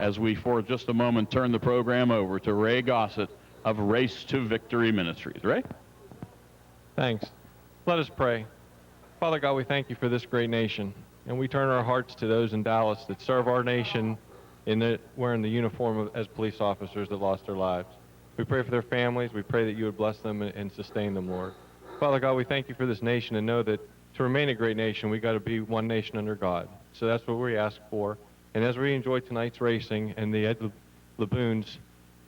as we, for just a moment, turn the program over to Ray Gossett of Race to Victory Ministries. Ray? Thanks. Let us pray. Father God, we thank you for this great nation, and we turn our hearts to those in Dallas that serve our nation wearing the uniform as police officers that lost their lives. We pray for their families. We pray that you would bless them and sustain them, Lord. Father God, we thank you for this nation and know that to remain a great nation, we got to be one nation under God. So that's what we ask for. And as we enjoy tonight's racing and the Ed Laboon's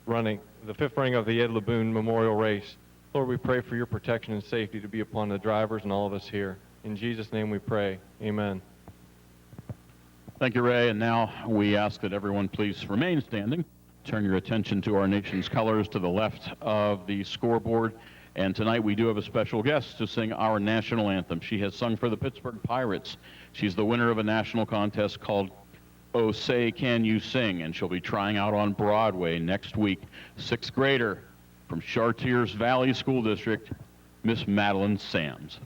running, the fifth running of the Ed Laboon Memorial Race, Lord, we pray for your protection and safety to be upon the drivers and all of us here. In Jesus' name we pray. Amen. Thank you, Ray. And now we ask that everyone please remain standing. Turn your attention to our nation's colors to the left of the scoreboard. And tonight we do have a special guest to sing our national anthem. She has sung for the Pittsburgh Pirates. She's the winner of a national contest called Oh Say Can You Sing, and she'll be trying out on Broadway next week. Sixth grader from Chartiers Valley School District, Miss Madeline Sams.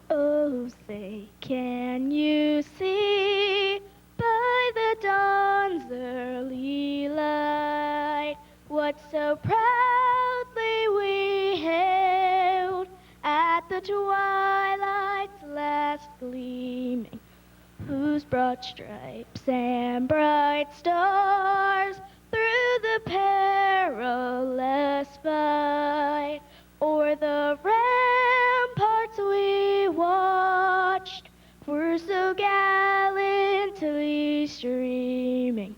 Oh, say, can you see by the dawn's early light what so proudly we hailed at the twilight's last gleaming, whose broad stripes and bright stars through the perilous fight o'er the ramparts we watched were so gallantly streaming,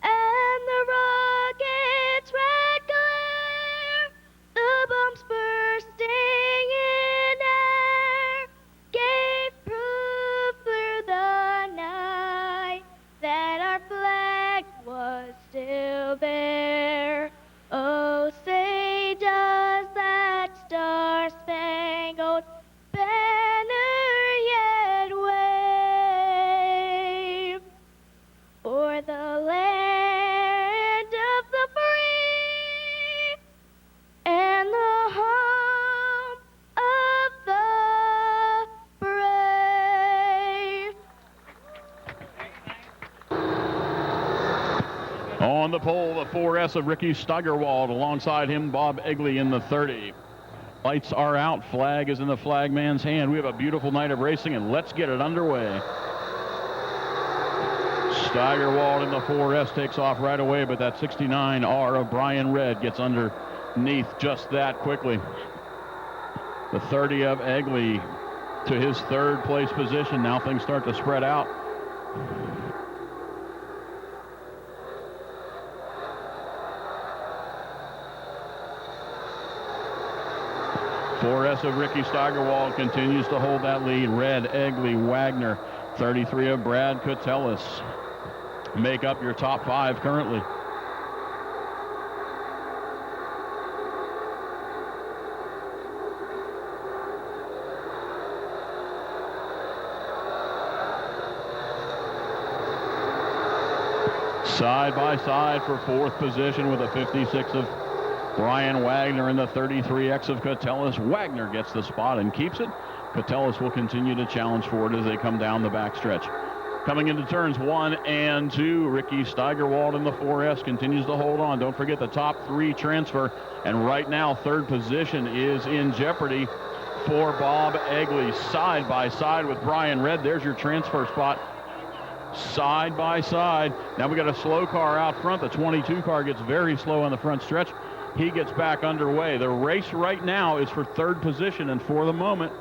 and the rocket's red glare, the bombs bursting in air, gave proof through the night that our flag was still there. Oh, say does that star-spangled banner yet wave o'er the land of the free and the home of the brave? On the pole, the 4S of Ricky Steigerwald. Alongside him, Bob Egley in the 30. Lights are out. Flag is in the flagman's hand. We have a beautiful night of racing, and let's get it underway. Steigerwald in the 4S takes off right away, but that 69R of Brian Redd gets underneath just that quickly. The 30 of Egley to his third place position. Now things start to spread out. S of Ricky Steigerwald continues to hold that lead. Red, Egley, Wagner, 33 of Brad Cotellis make up your top five currently. Side by side for fourth position with a 56 of Brian Wagner and the 33X of Cotellis. Wagner gets the spot and keeps it. Cotellis will continue to challenge for it as they come down the backstretch. Coming into turns 1 and 2, Ricky Steigerwald in the 4S continues to hold on. Don't forget the top three transfer. And right now, third position is in jeopardy for Bob Egley. Side by side with Brian Redd. There's your transfer spot. Side by side. Now we got a slow car out front. The 22 car gets very slow on the front stretch. He gets back underway. The race right now is for third position, and for the moment,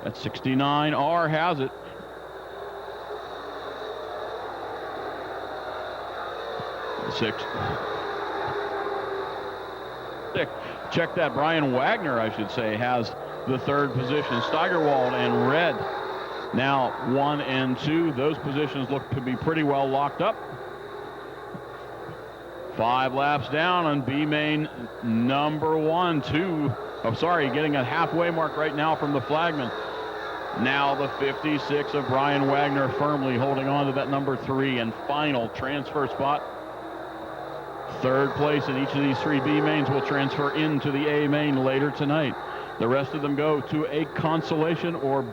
that 69R has it. Check that. Brian Wagner, I should say, has the third position. Steigerwald and Redd now 1 and 2. Those positions look to be pretty well locked up. 5 laps down on B main number 1, 2. Getting a halfway mark right now from the flagman. Now the 56 of Brian Wagner firmly holding on to that number 3 and final transfer spot. Third place in each of these 3 B mains will transfer into the A main later tonight. The rest of them go to a consolation or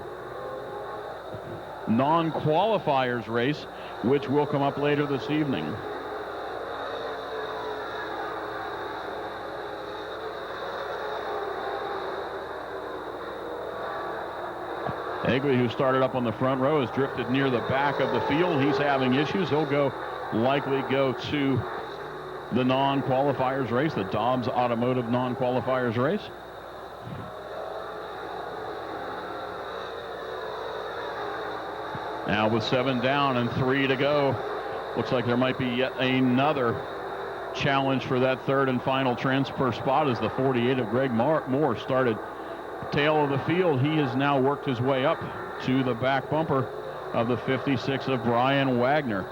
non-qualifiers race, which will come up later this evening. Egley, who started up on the front row, has drifted near the back of the field. He's having issues. He'll likely go to the non-qualifiers race, the Dobbs Automotive non-qualifiers race. Now with 7 down and 3 to go, looks like there might be yet another challenge for that third and final transfer spot as the 48 of Greg Moore started tail of the field. He has now worked his way up to the back bumper of the 56 of Brian Wagner.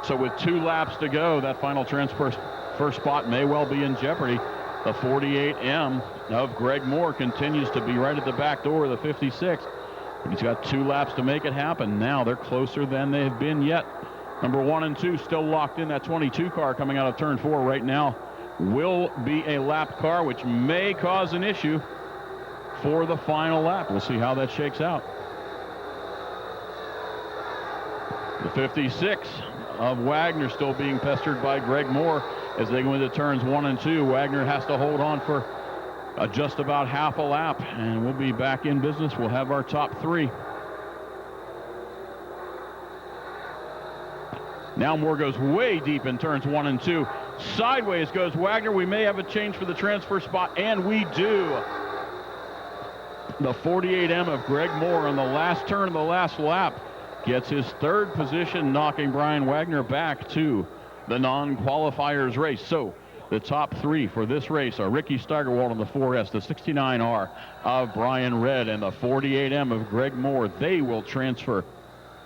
So with 2 laps to go, that final transfer first spot may well be in jeopardy. The 48M of Greg Moore continues to be right at the back door of the 56. But he's got 2 laps to make it happen. Now they're closer than they have been yet. Number 1 and 2 still locked in. That 22 car coming out of turn 4 right now will be a lapped car, which may cause an issue for the final lap. We'll see how that shakes out. The 56 of Wagner still being pestered by Greg Moore as they go into turns 1 and 2. Wagner has to hold on for just about half a lap, and we'll be back in business. We'll have our top 3. Now Moore goes way deep in turns 1 and 2. Sideways goes Wagner. We may have a change for the transfer spot, and we do. The 48M of Greg Moore on the last turn of the last lap gets his 3rd position, knocking Brian Wagner back to the non-qualifiers race. So the top 3 for this race are Ricky Steigerwald on the 4S, the 69R of Brian Red, and the 48M of Greg Moore. They will transfer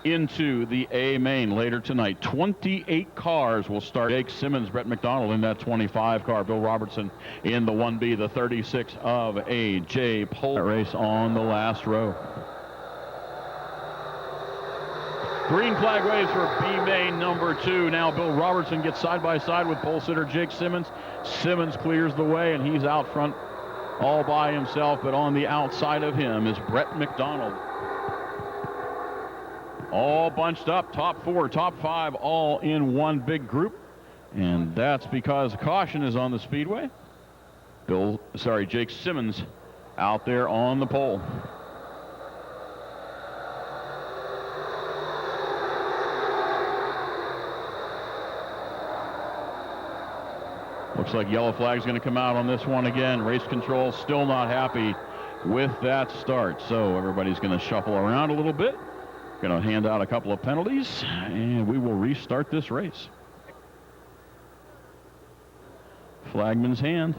into the A main later tonight. 28 cars will start. Jake Simmons, Brett McDonald in that 25 car. Bill Robertson in the 1B, the 36 of A.J. Pohl. Race on the last row. Green flag waves for B main number 2. Now Bill Robertson gets side by side with pole sitter Jake Simmons. Simmons clears the way, and he's out front all by himself, but on the outside of him is Brett McDonald. All bunched up, top 4, top 5, all in one big group. And that's because caution is on the speedway. Jake Simmons out there on the pole. Looks like yellow flag's going to come out on this one again. Race control still not happy with that start. So everybody's going to shuffle around a little bit. Going to hand out a couple of penalties, and we will restart this race. Flagman's hand.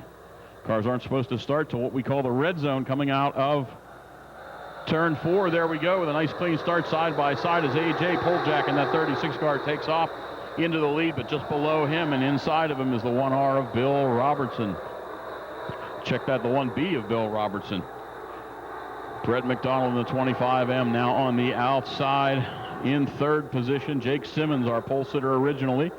Cars aren't supposed to start till what we call the red zone coming out of turn 4. There we go with a nice clean start side by side as A.J. Poljak in that 36 car takes off into the lead, but just below him and inside of him is the 1R of Bill Robertson. Check that, the 1B of Bill Robertson. Brett McDonald in the 25M now on the outside in 3rd position. Jake Simmons, our pole sitter originally,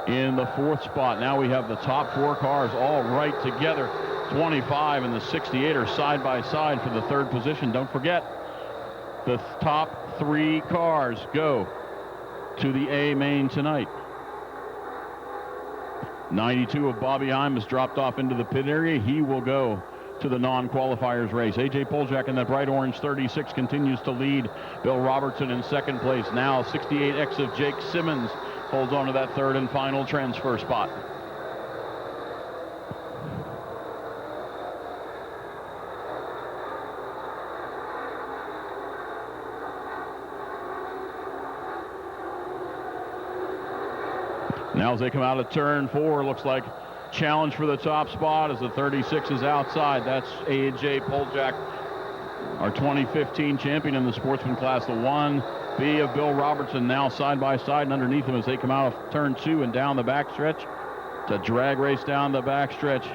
in the 4th spot. Now we have the top 4 cars all right together. 25 and the 68 are side by side for the 3rd position. Don't forget, the top 3 cars go to the A main tonight. 92 of Bobby Heim has dropped off into the pit area. He will go to the non-qualifiers race. A.J. Poljak in that bright orange 36 continues to lead. Bill Robertson in 2nd place. Now 68X of Jake Simmons holds on to that 3rd and final transfer spot. Now as they come out of turn 4, looks like challenge for the top spot as the 36 is outside. That's A.J. Poljak, our 2015 champion in the sportsman class. The 1B of Bill Robertson now side by side and underneath him as they come out of turn 2 and down the backstretch. It's a drag race down the backstretch.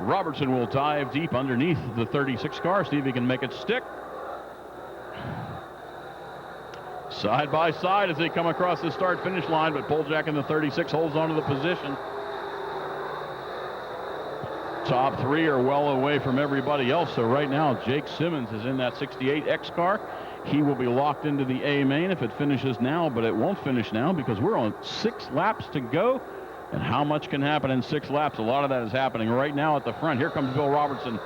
Robertson will dive deep underneath the 36 car, see if he can make it stick. Side by side as they come across the start-finish line, but Poljak in the 36 holds on to the position. Top three are well away from everybody else. So right now, Jake Simmons is in that 68X car. He will be locked into the A main if it finishes now, but it won't finish now because we're on 6 laps to go. And how much can happen in 6 laps? A lot of that is happening right now at the front. Here comes Bill Robertson,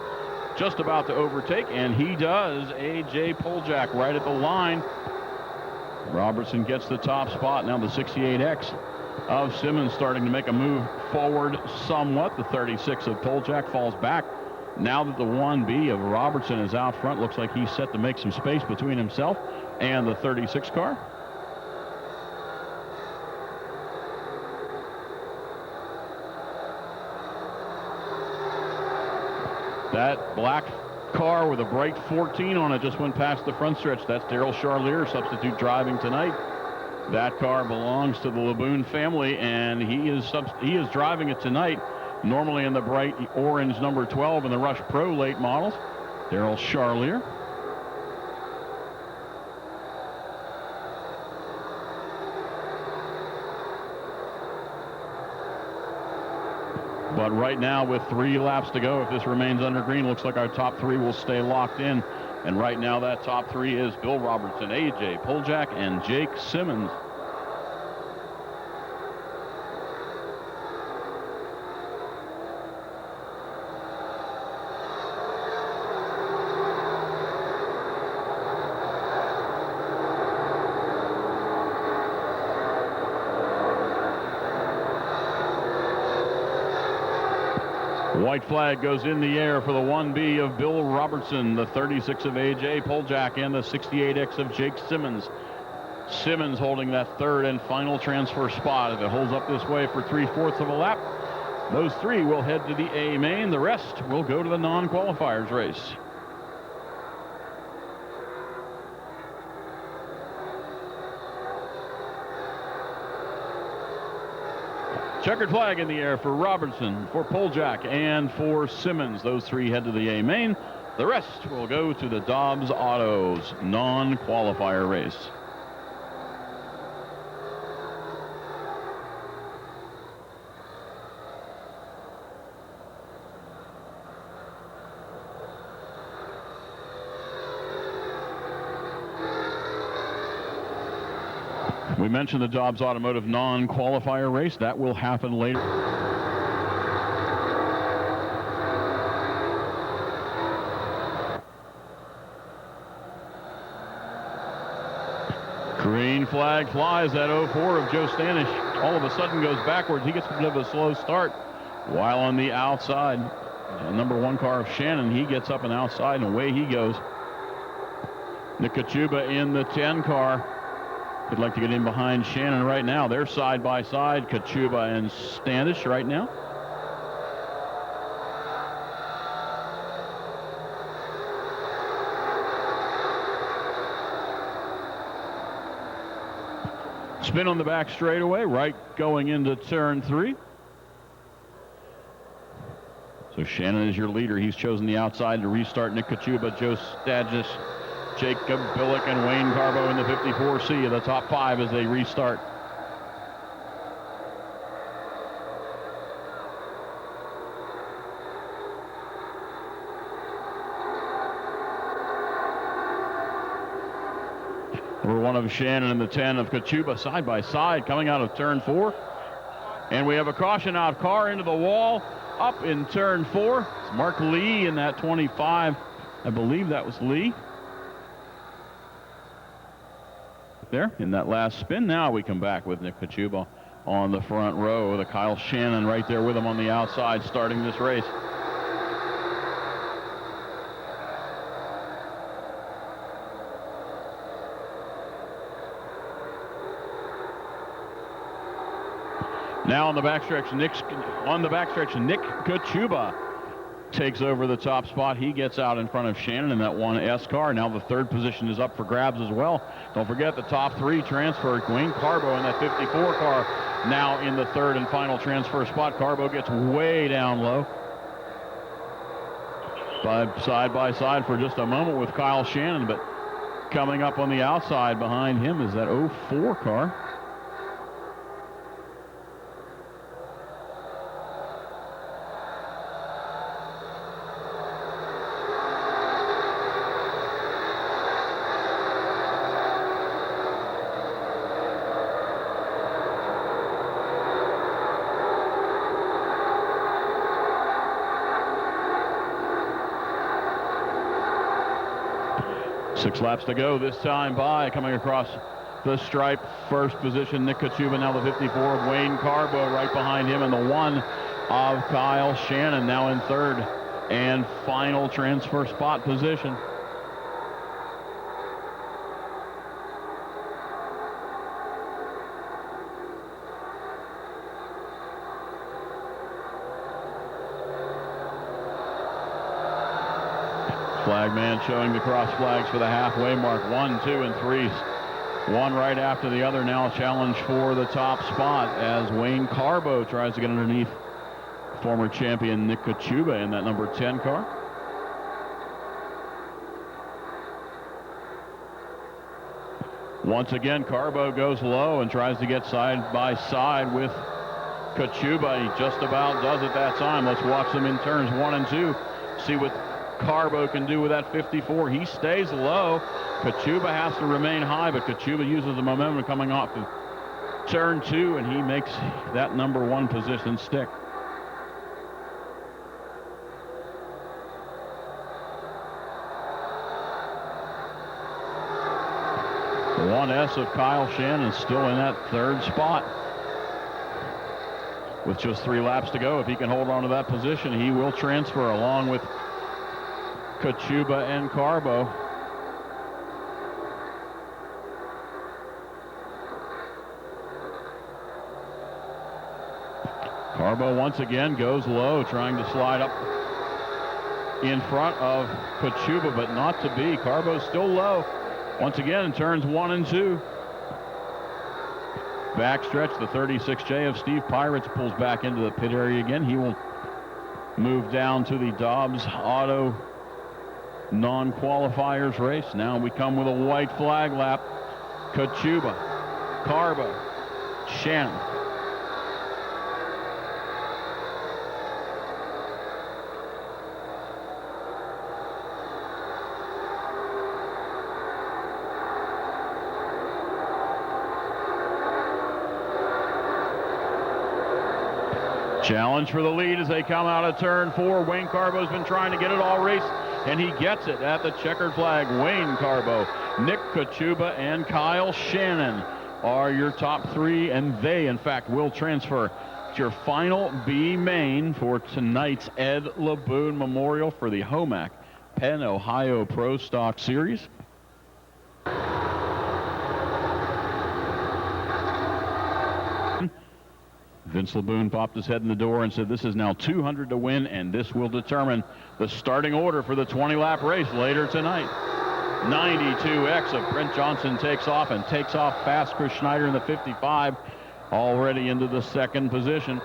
just about to overtake, and he does. A.J. Poljak right at the line. Robertson gets the top spot. Now the 68X of Simmons starting to make a move forward somewhat. The 36 of Poljak falls back. Now that the 1B of Robertson is out front, looks like he's set to make some space between himself and the 36 car. That black car with a bright 14 on it just went past the front stretch. That's Daryl Charlier, substitute driving tonight. That car belongs to the Laboon family, and he is driving it tonight, normally in the bright orange number 12 in the Rush Pro late models. Daryl Charlier. But right now, with 3 laps to go, if this remains under green, looks like our top 3 will stay locked in. And right now, that top 3 is Bill Robertson, A.J. Poljak, and Jake Simmons. White flag goes in the air for the 1B of Bill Robertson, the 36 of A.J. Poljak, and the 68X of Jake Simmons. Simmons holding that third and final transfer spot. If it holds up this way for 3/4 of a lap, those 3 will head to the A main. The rest will go to the non-qualifiers race. Checkered flag in the air for Robertson, for Poljak, and for Simmons. Those 3 head to the A main. The rest will go to the Dobbs Autos non-qualifier race. We mentioned the Dobbs Automotive non-qualifier race. That will happen later. Green flag flies. That 04 of Joe Stanish all of a sudden goes backwards. He gets a bit of a slow start while on the outside. Number 1 car of Shannon, he gets up and outside, and away he goes. Nick Kachuba in the 10 car. Would like to get in behind Shannon right now. They're side by side, Kachuba and Standish right now. Spin on the back straightaway, right going into turn 3. So Shannon is your leader. He's chosen the outside to restart. Nick Kachuba, Joe Stadgis, Jacob Billick, and Wayne Carbo in the 54C of the top 5 as they restart. Number 1 of Shannon and the 10 of Kachuba side by side coming out of turn 4. And we have a caution out car into the wall up in turn 4. It's Mark Lee in that 25. I believe that was Lee. There in that last spin. Now we come back with Nick Kachuba on the front row. The Kyle Shannon right there with him on the outside starting this race. Now on the backstretch, Nick Kachuba takes over the top spot. He gets out in front of Shannon in that 1S car. Now the 3rd position is up for grabs as well. Don't forget the top 3 transfer. Wayne Carbo in that 54 car now in the 3rd and final transfer spot. Carbo gets way down low. Side by side for just a moment with Kyle Shannon, but coming up on the outside behind him is that 04 car. 6 laps to go this time by. Coming across the stripe, first position, Nick Kachuba, now the 54 of Wayne Carbo, right behind him, and the 1 of Kyle Shannon, now in third and final transfer spot position. Flagman showing the cross flags for the halfway mark. 1, 2, and 3. One right after the other. Now a challenge for the top spot as Wayne Carbo tries to get underneath former champion Nick Kachuba in that number 10 car. Once again, Carbo goes low and tries to get side by side with Kachuba. He just about does it that time. Let's watch them in turns 1 and 2. See what Carbo can do with that 54. He stays low. Kachuba has to remain high, but Kachuba uses the momentum coming off of turn 2, and he makes that number 1 position stick. The 1S of Kyle Shannon still in that third spot. With just 3 laps to go, if he can hold on to that position, he will transfer along with Kachuba and Carbo. Carbo once again goes low, trying to slide up in front of Kachuba, but not to be. Carbo's still low. Once again in turns 1 and 2. Backstretch, the 36J of Steve Pirates pulls back into the pit area again. He will move down to the Dobbs Auto non-qualifiers race. Now we come with a white flag lap. Kachuba, Carbo, Shannon. Challenge for the lead as they come out of turn 4. Wayne Carbo's been trying to get it all race, and he gets it at the checkered flag. Wayne Carbo, Nick Kachuba, and Kyle Shannon are your top 3, and they, in fact, will transfer to your final B main for tonight's Ed LeBoon Memorial for the Homac Penn Ohio Pro Stock Series. Vince LeBoon popped his head in the door and said this is now 200 to win, and this will determine the starting order for the 20-lap race later tonight. 92X of Brent Johnson takes off fast. Chris Schneider in the 55 already into the second position.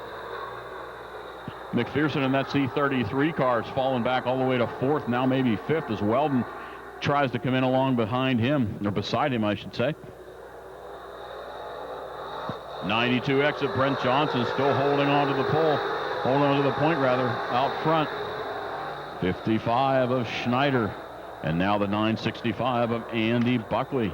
McPherson in that C33 car has fallen back all the way to 4th, now maybe 5th, as Weldon tries to come in along behind him, or beside him, I should say. 92X of Brent Johnson still holding on to the pole, holding on to the point rather, out front. 55 of Schneider, and now the 965 of Andy Buckley.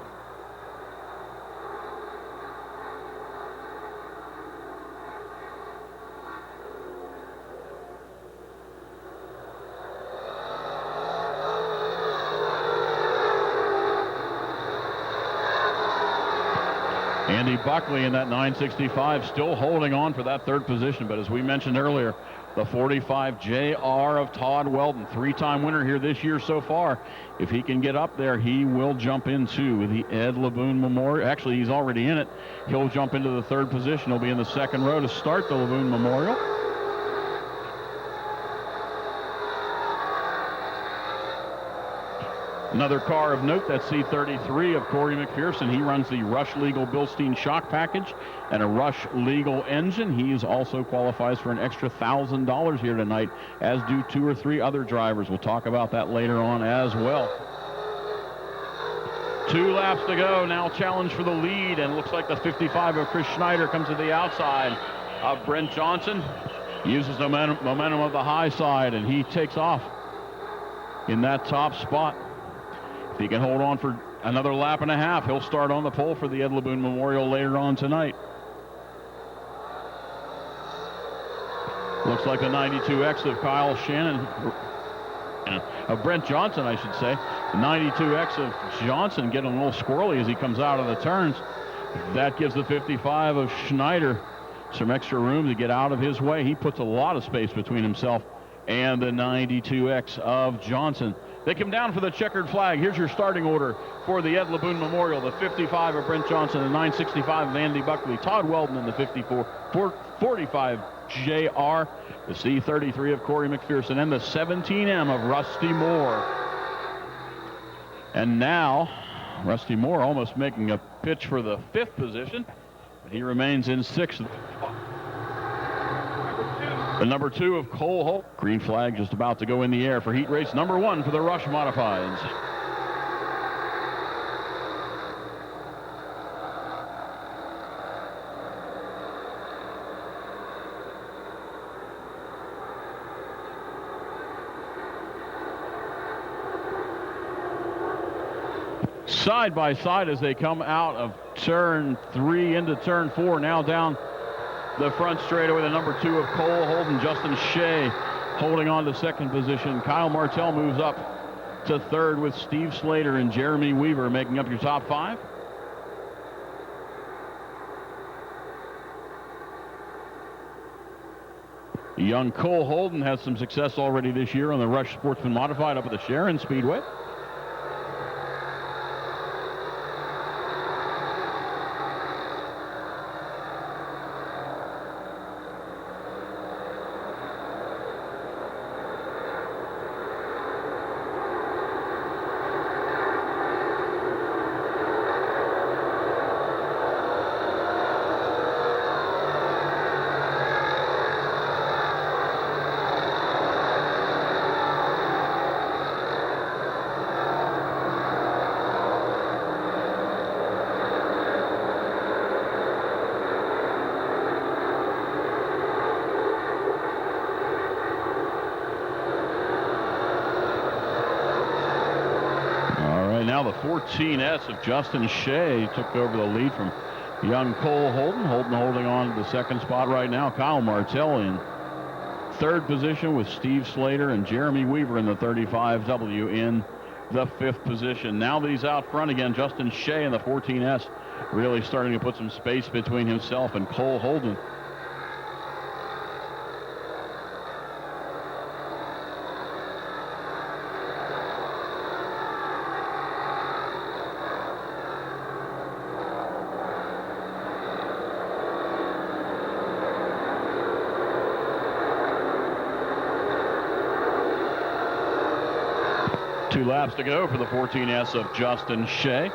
Andy Buckley in that 965 still holding on for that third position, but as we mentioned earlier, the 45 JR of Todd Weldon, 3-time winner here this year so far. If he can get up there, he will jump into the Ed LeBoon Memorial. Actually, he's already in it. He'll jump into the third position. He'll be in the second row to start the LeBoon Memorial. Another car of note, that C33 of Corey McPherson. He runs the Rush Legal Bilstein shock package and a Rush Legal engine. He also qualifies for an extra $1,000 here tonight, as do 2 or 3 other drivers. We'll talk about that later on as well. 2 laps to go. Now challenge for the lead, and looks like the 55 of Chris Schneider comes to the outside of Brent Johnson. Uses the momentum of the high side, and he takes off in that top spot. If he can hold on for another lap and a half, he'll start on the pole for the Ed LeBoon Memorial later on tonight. Looks like the 92X of Kyle Shannon of Brent Johnson, I should say. The 92X of Johnson getting a little squirrely as he comes out of the turns. That gives the 55 of Schneider some extra room to get out of his way. He puts a lot of space between himself and the 92X of Johnson. They come down for the checkered flag. Here's your starting order for the Ed LeBoon Memorial. The 55 of Brent Johnson, the 965 of Andy Buckley, Todd Weldon in the 45 JR, the C33 of Corey McPherson, and the 17M of Rusty Moore. And now, Rusty Moore almost making a pitch for the 5th position, but he remains in 6th. The number 2 of Cole Holt. Green flag just about to go in the air for heat race number 1 for the Rush Modifieds. Side by side as they come out of turn 3 into turn 4, now down the front straightaway, the number 2 of Cole Holden, Justin Shea holding on to 2nd position. Kyle Martell moves up to 3rd with Steve Slater and Jeremy Weaver making up your top 5. Young Cole Holden has some success already this year on the Rush Sportsman Modified up at the Sharon Speedway. Now the 14S of Justin Shea took over the lead from young Cole Holden. Holden holding on to the 2nd spot right now. Kyle Martell in 3rd position with Steve Slater and Jeremy Weaver in the 35W in the 5th position. Now that he's out front again, Justin Shea in the 14S really starting to put some space between himself and Cole Holden. Two laps to go for the 14S of Justin Shea.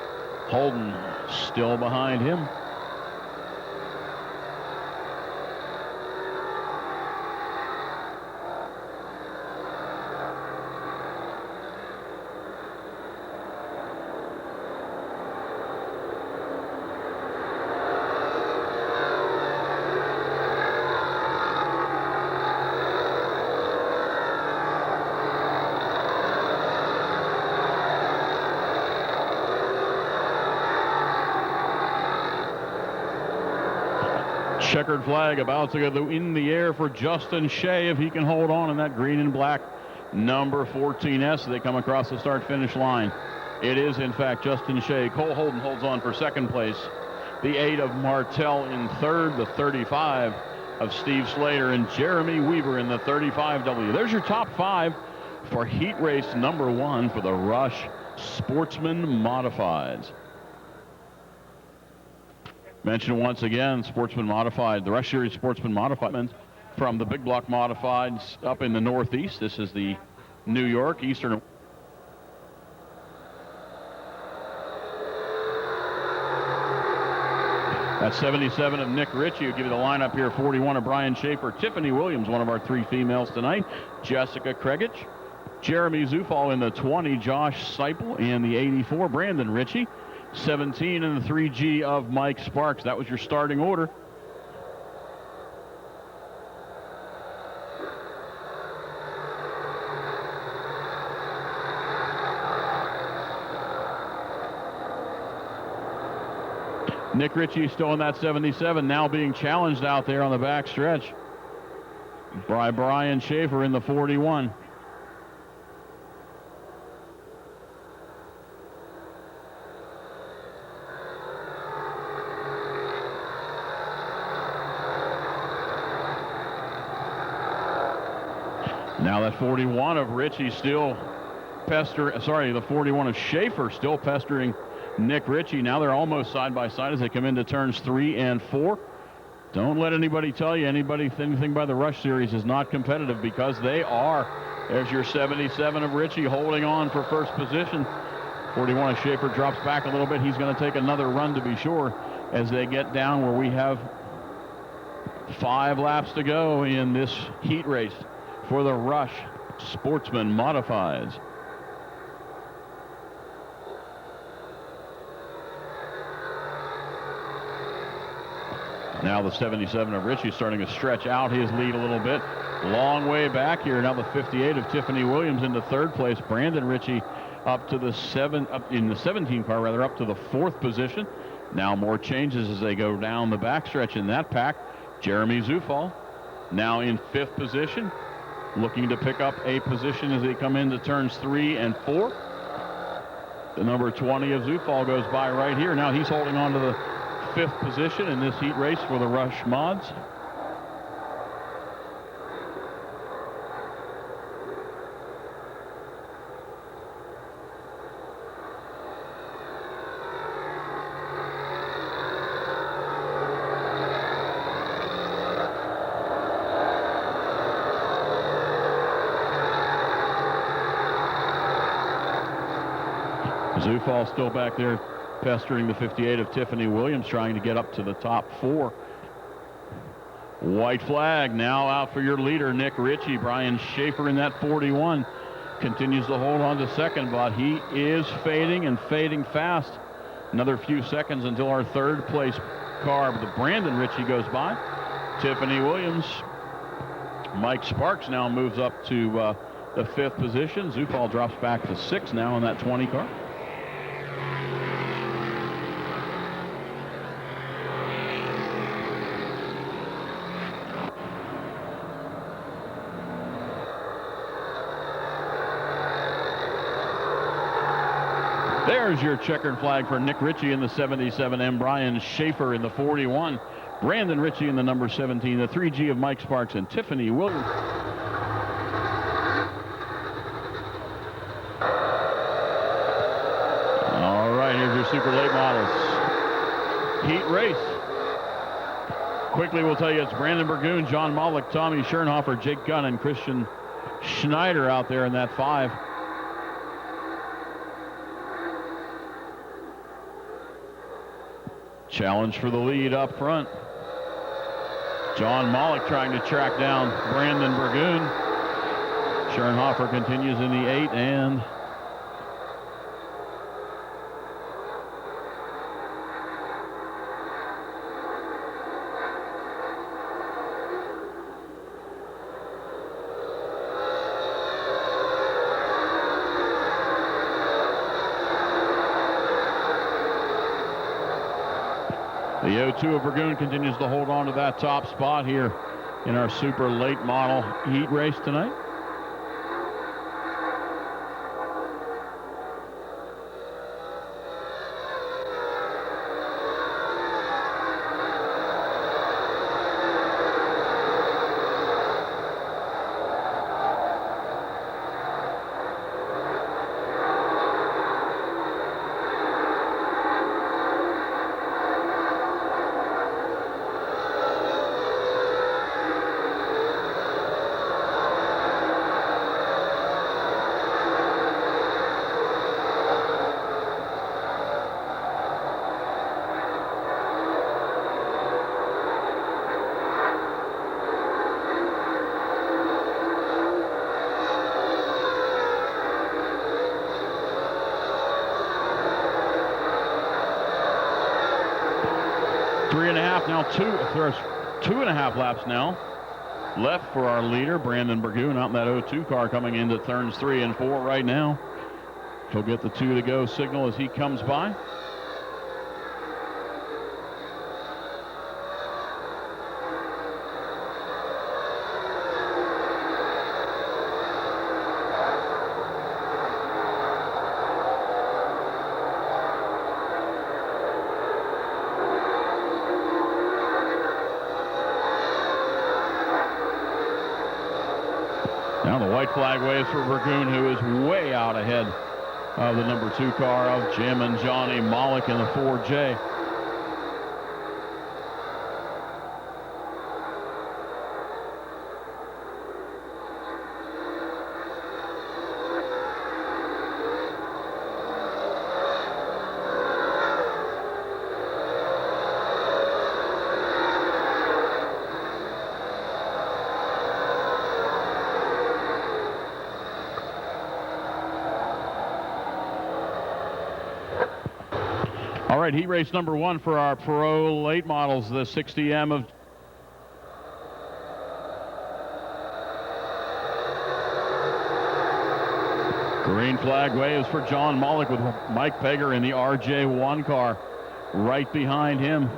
Holden still behind him. Checkered flag about to go in the air for Justin Shea if he can hold on in that green and black number 14S. They come across the start-finish line. It is, in fact, Justin Shea. Cole Holden holds on for 2nd place. The 8 of Martell in 3rd. The 35 of Steve Slater and Jeremy Weaver in the 35W. There's your top 5 for heat race number 1 for the Rush Sportsman Modifieds. Mention once again, Sportsman Modified, the Rush Series Sportsman Modified from the Big Block Modifieds up in the Northeast. This is the New York Eastern. That's 77 of Nick Ritchie. We'll give you the lineup here. 41 of Brian Schaefer. Tiffany Williams, one of our 3 females tonight. Jessica Kregich. Jeremy Zufall in the 20. Josh Seipel in the 84. Brandon Ritchie. 17 in the 3G of Mike Sparks. That was your starting order. Nick Ritchie still in that 77, now being challenged out there on the back stretch by Brian Schaefer in the 41. Now that 41 of Ritchie still the 41 of Schaefer still pestering Nick Ritchie. Now they're almost side by side as they come into turns 3 and 4. Don't let anybody tell you anything by the Rush Series is not competitive, because they are. There's your 77 of Ritchie holding on for first position. 41 of Schaefer drops back a little bit. He's going to take another run to be sure as they get down where we have 5 laps to go in this heat race for the Rush Sportsman Modifieds. Now the 77 of Ritchie starting to stretch out his lead a little bit. Long way back here. Now the 58 of Tiffany Williams into third place. Brandon Ritchie up to the 17 car, up to the 4th position. Now more changes as they go down the backstretch in that pack. Jeremy Zufall now in 5th position, looking to pick up a position as they come into turns 3 and 4. The number 20 of Zufall goes by right here. Now he's holding on to the 5th position in this heat race for the Rush Mods. Zufall still back there pestering the 58 of Tiffany Williams, trying to get up to the top 4. White flag now out for your leader, Nick Ritchie. Brian Schaefer in that 41 continues to hold on to second, but he is fading and fading fast. Another few seconds until our 3rd place car, the Brandon Ritchie, goes by. Tiffany Williams. Mike Sparks now moves up to the 5th position. Zufall drops back to 6th now in that 20 car. There's your checkered flag for Nick Ritchie in the 77 and Brian Schaefer in the 41. Brandon Ritchie in the number 17, the 3G of Mike Sparks and Tiffany Williams. All right, here's your super late models. Heat race. Quickly, we'll tell you it's Brandon Burgoon, John Mollick, Tommy Schernhofer, Jake Gunn, and Christian Schneider out there in that 5. Challenge for the lead up front. John Mollick trying to track down Brandon Burgoon. Schernhofer continues in the 8 and the 02 of Burgoon continues to hold on to that top spot here in our super late model heat race tonight. There's 2.5 laps now left for our leader, Brandon Burgoon, out in that 02 car coming into turns 3 and 4 right now. He'll get the 2 to go signal as he comes by. Now the white flag waves for Burgoon, who is way out ahead of the number 2 car of Jim and Johnny Mollick in the 4J. All right, heat race number 1 for our pro late models, the 60M of green flag waves for John Mollick with Mike Peger in the RJ1 car right behind him.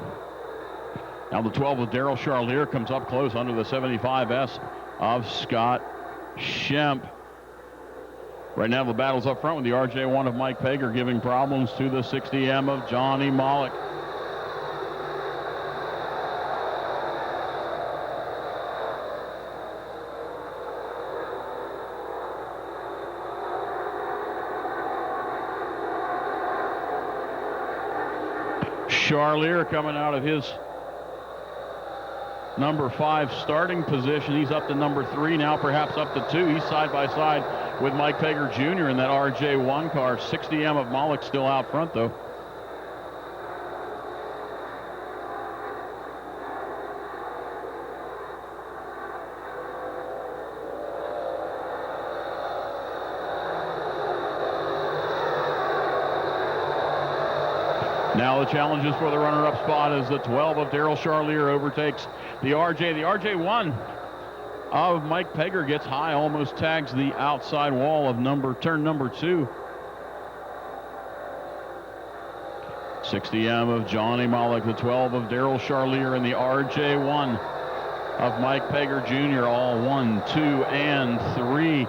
Now the 12 of Daryl Charlier comes up close under the 75S of Scott Schemp. Right now the battle's up front with the RJ1 of Mike Peger giving problems to the 60M of Johnny Mollick. Charlier coming out of his number 5 starting position. He's up to number 3 now, perhaps up to 2. He's side by side with Mike Peger Jr. in that RJ1 car. 60M of Mollick still out front, though. Now the challenges for the runner-up spot as the 12 of Daryl Charlier overtakes the RJ. The RJ1 of Mike Peger gets high, almost tags the outside wall of turn number 2. 60M of Johnny Mollick, the 12 of Daryl Charlier, and the RJ1 of Mike Peger Jr. all 1, 2, and 3.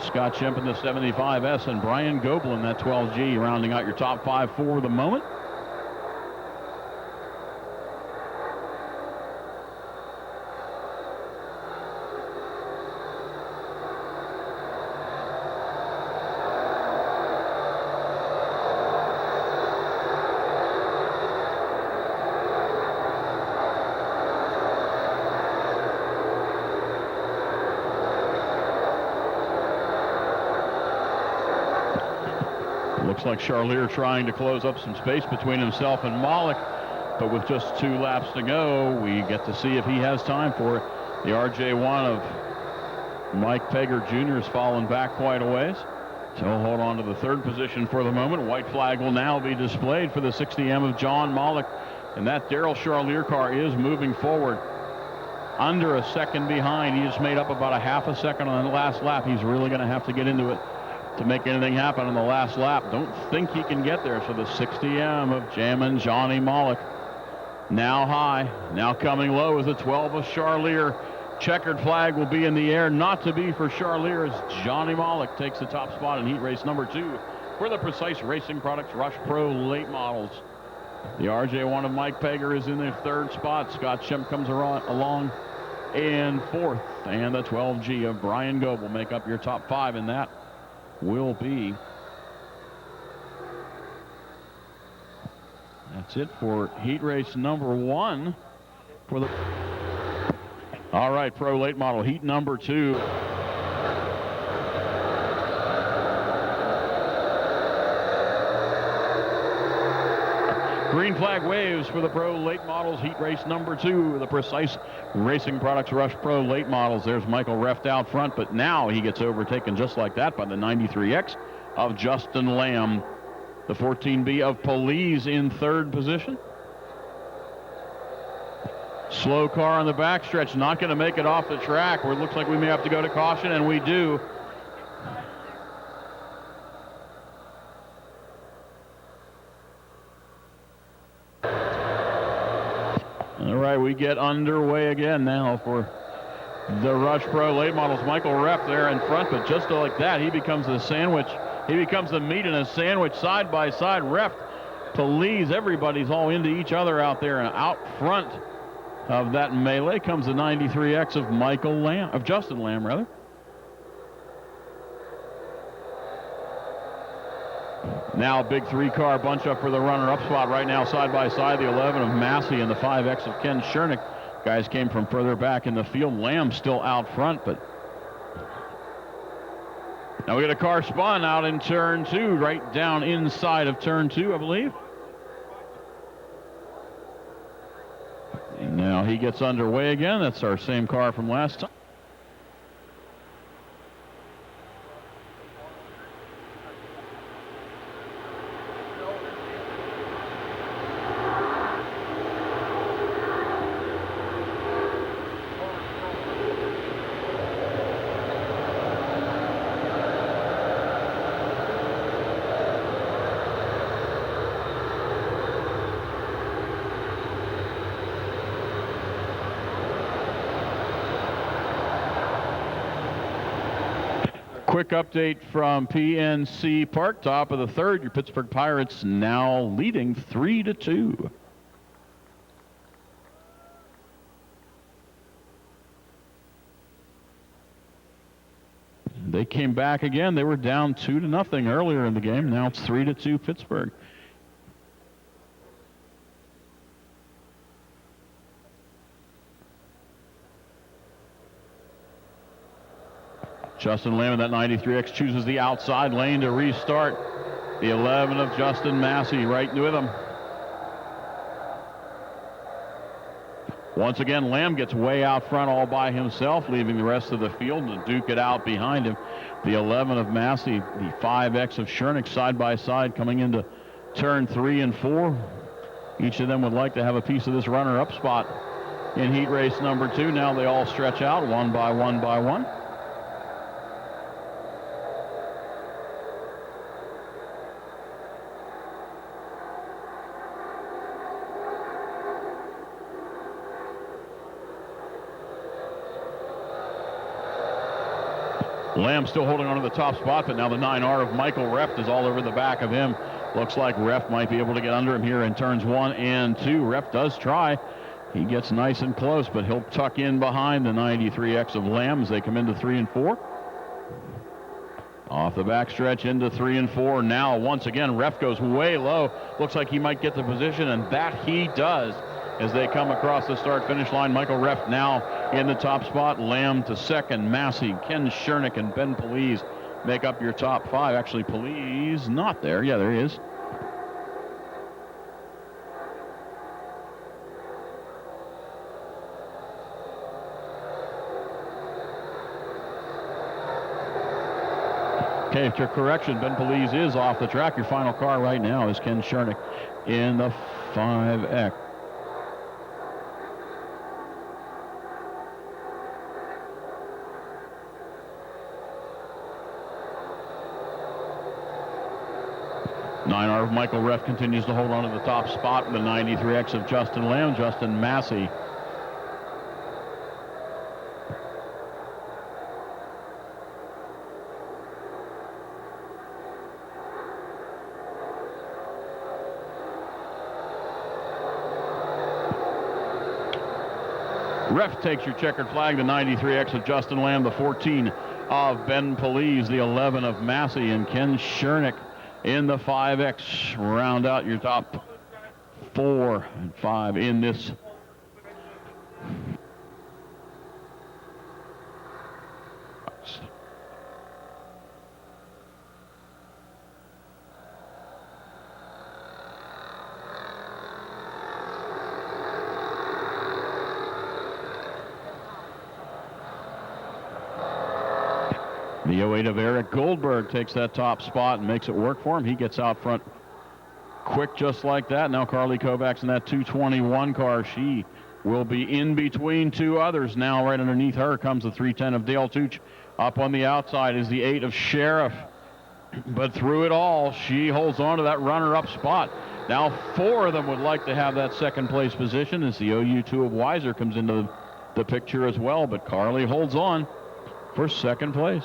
Scott Schemp in the 75S and Brian Goebel in that 12G, rounding out your top 5 for the moment. Looks like Charlier trying to close up some space between himself and Mollick, but with just 2 laps to go, we get to see if he has time for it. The RJ1 of Mike Peger Jr. has fallen back quite a ways, so he'll hold on to the 3rd position for the moment. White flag will now be displayed for the 60M of John Mollick, and that Daryl Charlier car is moving forward under a second behind. He just made up about a half a second on the last lap. He's really going to have to get into it to make anything happen on the last lap. Don't think he can get there. So the 60M of Jammin' Johnny Mollick now high, now coming low is the 12 of Charlier. Checkered flag will be in the air, not to be for Charlier, as Johnny Mollick takes the top spot in heat race number 2 for the Precise Racing Products Rush Pro late models. The RJ1 of Mike Peger is in the 3rd spot. Scott Schemp comes along in 4th, and the 12G of Brian Goebel make up your top 5 in that. Will be. That's it for heat race number 1 for the. All right, pro late model heat number 2. Green flag waves for the pro late models heat race number 2, the Precise Racing Products Rush Pro late models. There's Michael Reft out front, but now he gets overtaken just like that by the 93X of Justin Lamb. The 14B of Police in 3rd position. Slow car on the backstretch, not going to make it off the track, where it looks like we may have to go to caution, and we do. All right, we get underway again now for the Rush Pro late models. Michael Reft there in front, but just like that, he becomes a sandwich. He becomes the meat in a sandwich side by side. Reft, Police, everybody's all into each other out there, and out front of that melee comes the 93X of Justin Lamb, rather. Now big 3-car bunch up for the runner-up spot right now, side by side, the 11 of Massey and the 5X of Ken Schernick. Guys came from further back in the field. Lamb still out front, but now we get a car spun out in turn 2, right down inside of turn 2, I believe. And now he gets underway again. That's our same car from last time. Quick update from PNC Park, top of the third. Your Pittsburgh Pirates now leading 3-2. They came back again. They were down 2-0 earlier in the game. Now it's 3-2 Pittsburgh. Justin Lamb in that 93X chooses the outside lane to restart. The 11 of Justin Massey right with him. Once again, Lamb gets way out front all by himself, leaving the rest of the field to duke it out behind him. The 11 of Massey, the 5X of Schernick side by side coming into turn 3 and 4. Each of them would like to have a piece of this runner-up spot in heat race number 2. Now they all stretch out one by one by one. Lamb still holding on to the top spot, but now the 9R of Michael Reft is all over the back of him. Looks like Reft might be able to get under him here in turns 1 and 2. Reft does try. He gets nice and close, but he'll tuck in behind the 93X of Lamb as they come into 3 and 4. Off the backstretch into 3 and 4. Now, once again, Reft goes way low. Looks like he might get the position, and that he does as they come across the start-finish line. Michael Reft now in the top spot. Lamb to second. Massey, Ken Schernick, and Ben Pelise make up your top 5. Actually, Pelise not there. Yeah, there he is. Okay, to correction, Ben Pelise is off the track. Your final car right now is Ken Schernick in the 5X. Nine-R of Michael Reft continues to hold on to the top spot in the 93X of Justin Lamb. Justin Massey. Reft takes your checkered flag, the 93X of Justin Lamb, the 14 of Ben Pelise, the 11 of Massey, and Ken Schernick in the 5X. Round out your top 4 and 5 in this. The 08 of Eric Goldberg takes that top spot and makes it work for him. He gets out front quick just like that. Now Carly Kovacs in that 221 car. She will be in between 2 others. Now right underneath her comes the 310 of Dale Tooch. Up on the outside is the 8 of Sheriff. But through it all, she holds on to that runner-up spot. Now 4 of them would like to have that second place position as the OU2 of Weiser comes into the picture as well. But Carly holds on for second place.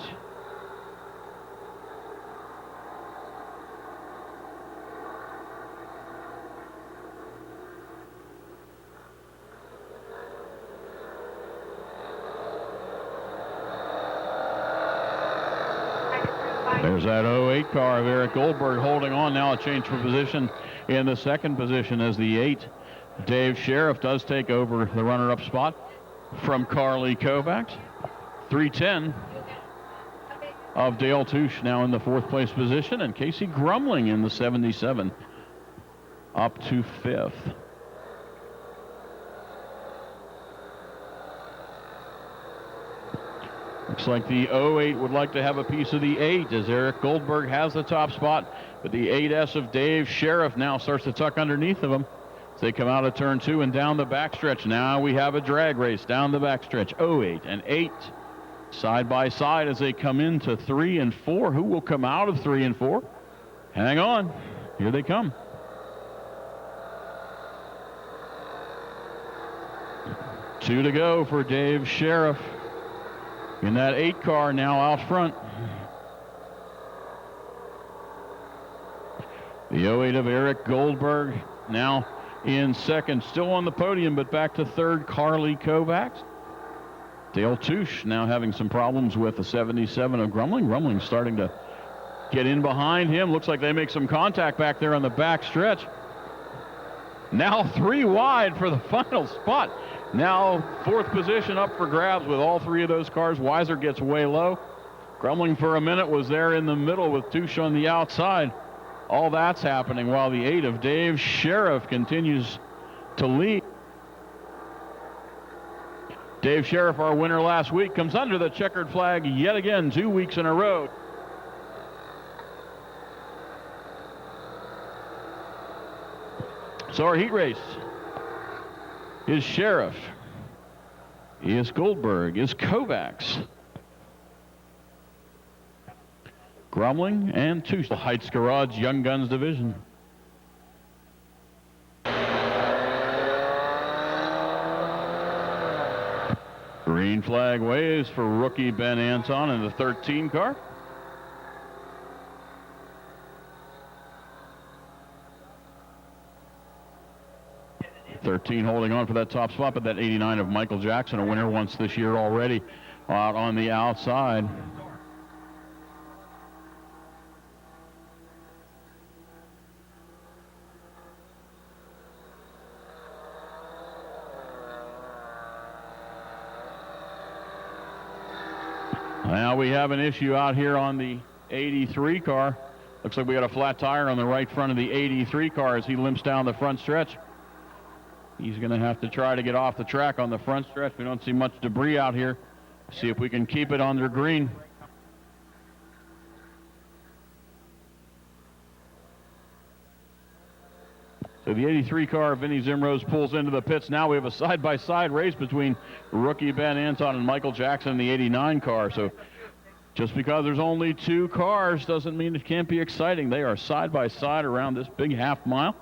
There's that 08 car of Eric Goldberg holding on. Now a change for position in the second position as the 8, Dave Sheriff, does take over the runner-up spot from Carly Kovacs. 3:10 of Dale Touche now in the fourth place position, and Casey Grumling in the 77 up to fifth. Looks like the 08 would like to have a piece of the 8 as Eric Goldberg has the top spot, but the 8S of Dave Sheriff now starts to tuck underneath of him as they come out of turn 2 and down the backstretch. Now we have a drag race down the backstretch. 08 and 8 side by side as they come into 3 and 4. Who will come out of 3 and 4? Hang on. Here they come. Two to go for Dave Sheriff in that 8 car now out front. The 08 of Eric Goldberg now in second, still on the podium, but back to third, Carly Kovacs. Dale Touche now having some problems with the 77 of Grumling. Grumling starting to get in behind him. Looks like they make some contact back there on the back stretch. Now 3 wide for the final spot. Now fourth position up for grabs with all 3 of those cars. Weiser gets way low. Grumling for a minute was there in the middle with Touche on the outside. All that's happening while the 8 of Dave Sheriff continues to lead. Dave Sheriff, our winner last week, comes under the checkered flag yet again, 2 weeks in a row. So our heat race is Sheriff, is Goldberg, is Kovacs, Grumling, and Touche. The Heights Garage Young Guns Division. Green flag waves for rookie Ben Anton in the 13 car. '13 holding on for that top spot, but that 89 of Michael Jackson, a winner once this year already, out on the outside. Now we have an issue out here on the 83 car. Looks like we got a flat tire on the right front of the 83 car as he limps down the front stretch. He's going to have to try to get off the track on the front stretch. We don't see much debris out here. See if we can keep it under green. So the 83 car, Vinny Zimrose, pulls into the pits. Now we have a side-by-side race between rookie Ben Anton and Michael Jackson in the 89 car. So just because there's only 2 cars doesn't mean it can't be exciting. They are side-by-side around this big half mile.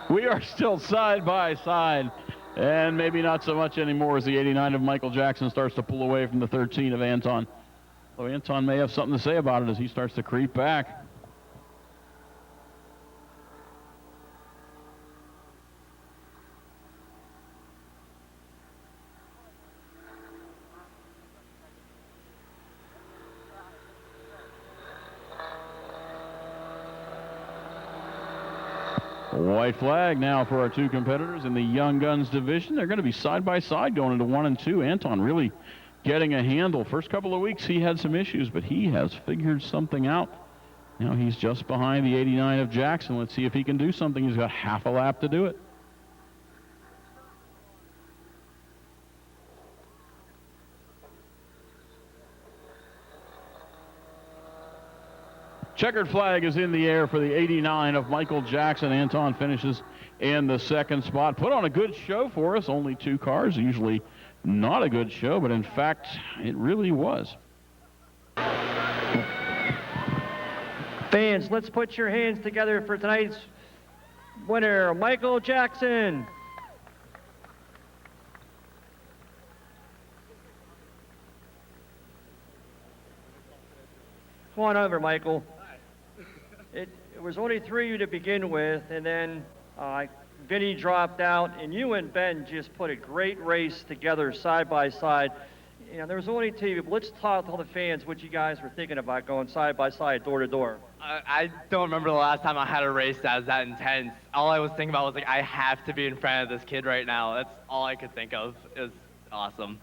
We are still side by side, and maybe not so much anymore as the 89 of Michael Jackson starts to pull away from the 13 of Anton. So Anton may have something to say about it as he starts to creep back. White flag now for our 2 competitors in the Young Guns division. They're going to be side by side going into 1 and 2. Anton really getting a handle. First couple of weeks he had some issues, but he has figured something out. Now he's just behind the 89 of Jackson. Let's see if he can do something. He's got half a lap to do it. Checkered flag is in the air for the 89 of Michael Jackson. Anton finishes in the second spot. Put on a good show for us. Only 2 cars. Usually not a good show, but in fact, it really was. Fans, let's put your hands together for tonight's winner, Michael Jackson. Come on over, Michael. It was only 3 of you to begin with, and then Vinny dropped out, and you and Ben just put a great race together side by side. You know, there was only 2 of you, but let's talk to all the fans what you guys were thinking about going side by side, door to door. I don't remember the last time I had a race that was that intense. All I was thinking about was, like, I have to be in front of this kid right now. That's all I could think of. It was awesome.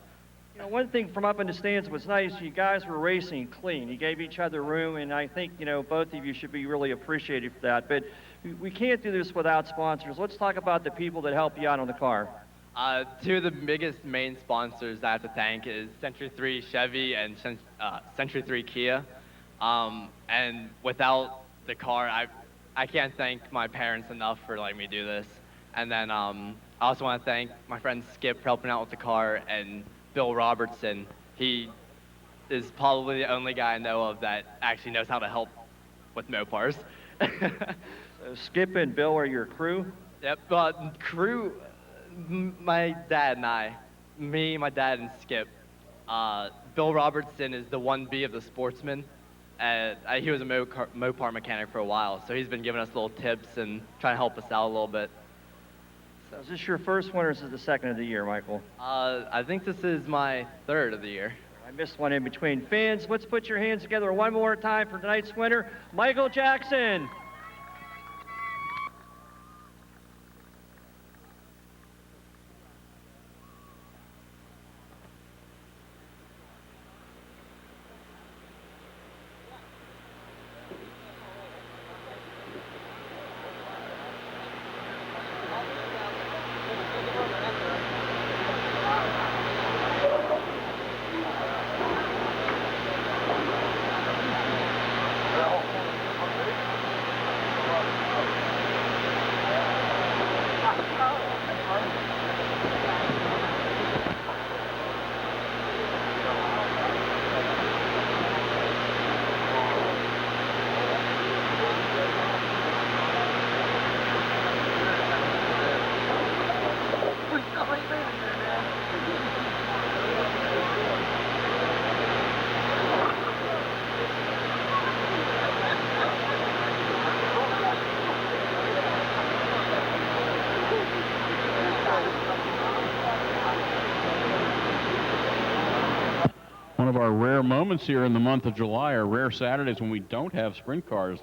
You know, one thing from up in the stands was nice, you guys were racing clean. You gave each other room, and I think, you know, both of you should be really appreciated for that. But we can't do this without sponsors. Let's talk about the people that help you out on the car. 2 of the biggest main sponsors I have to thank is Century 3 Chevy and Century 3 Kia. And without the car, I can't thank my parents enough for letting me do this. And then I also want to thank my friend Skip for helping out with the car, and Bill Robertson. He is probably the only guy I know of that actually knows how to help with Mopars. So Skip and Bill are your crew? Yep, crew, my dad and I, me, my dad, and Skip. Bill Robertson is the 1B of the Sportsman. He was a Mopar mechanic for a while, so he's been giving us little tips and trying to help us out a little bit. So is this your first one, or is this the second of the year, Michael? I think this is my 3rd of the year. I missed one in between. Fans, let's put your hands together one more time for tonight's winner, Michael Jackson. One of our rare moments here in the month of July, our rare Saturdays when we don't have sprint cars.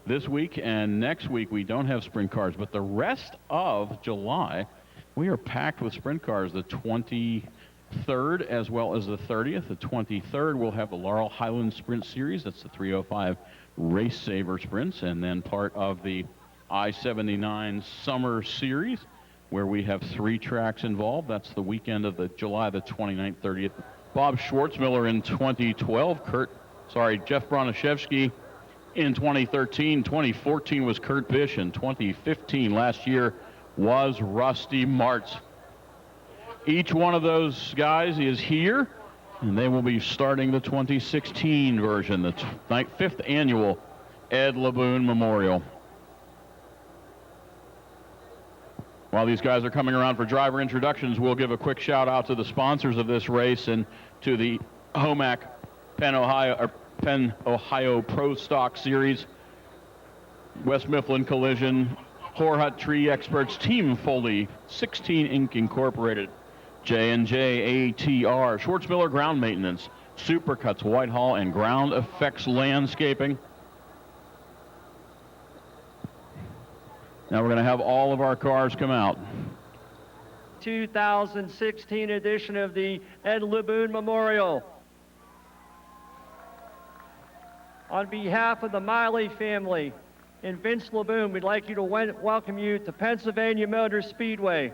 This week and next week we don't have sprint cars, but the rest of July we are packed with sprint cars. The 23rd as well as the 30th. The 23rd we'll have the Laurel Highland Sprint Series. That's the 305 Race Saver Sprints, and then part of the I-79 Summer Series, where we have 3 tracks involved. That's the weekend of the July the 29th, 30th. Bob Schwartzmiller in 2012, Jeff Bronaszewski in 2013. 2014 was Kurt Bish, and 2015 last year was Rusty Martz. Each one of those guys is here, and they will be starting the 2016 version, the 5th annual Ed LeBoon Memorial. While these guys are coming around for driver introductions, we'll give a quick shout out to the sponsors of this race and to the Homac Penn Ohio Pro Stock Series, West Mifflin Collision, Horhut Tree Experts, Team Foley, 16 Inc. Incorporated, J&J ATR, Schwartzmiller Ground Maintenance, Supercuts Whitehall, and Ground Effects Landscaping. Now we're going to have all of our cars come out. 2016 edition of the Ed LeBoon Memorial. On behalf of the Miley family and Vince LeBoon, we'd like you to welcome you to Pennsylvania Motor Speedway.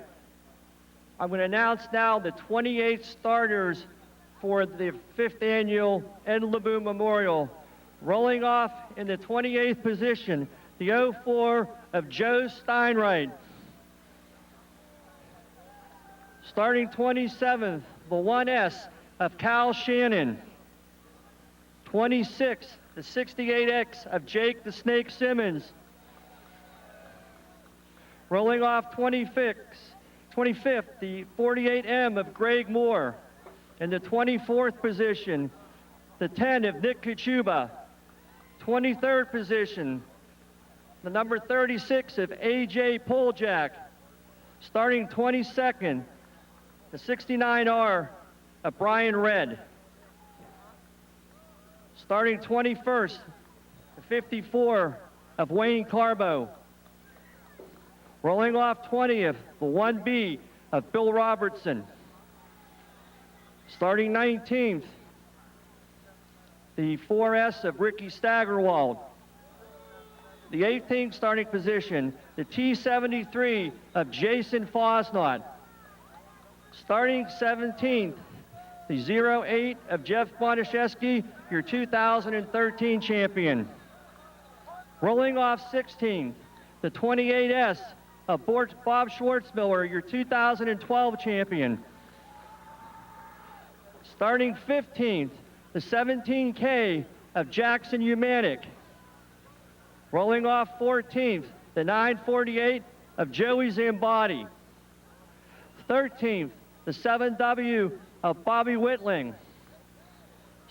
I'm going to announce now the 28 starters for the 5th annual Ed LeBoon Memorial. Rolling off in the 28th position, the 04 of Joe Steinwright. Starting 27th, the 1S of Cal Shannon. 26, the 68X of Jake the Snake Simmons. Rolling off 25th, the 48M of Greg Moore. In the 24th position, the 10 of Nick Kachuba. 23rd position, the number 36 of AJ Poljak. Starting 22nd, the 69R of Brian Red. Starting 21st, the 54 of Wayne Carbo. Rolling off 20th, the 1B of Bill Robertson. Starting 19th, the 4S of Ricky Staggerwald. The 18th starting position, the T73 of Jason Fosnot. Starting 17th, the 08 of Jeff Bonaszewski, your 2013 champion. Rolling off 16th, the 28S of Bob Schwartzmiller, your 2012 champion. Starting 15th, the 17K of Jackson Umanik. Rolling off 14th, the 948 of Joey Zambati. 13th, the 7W of Bobby Whitling.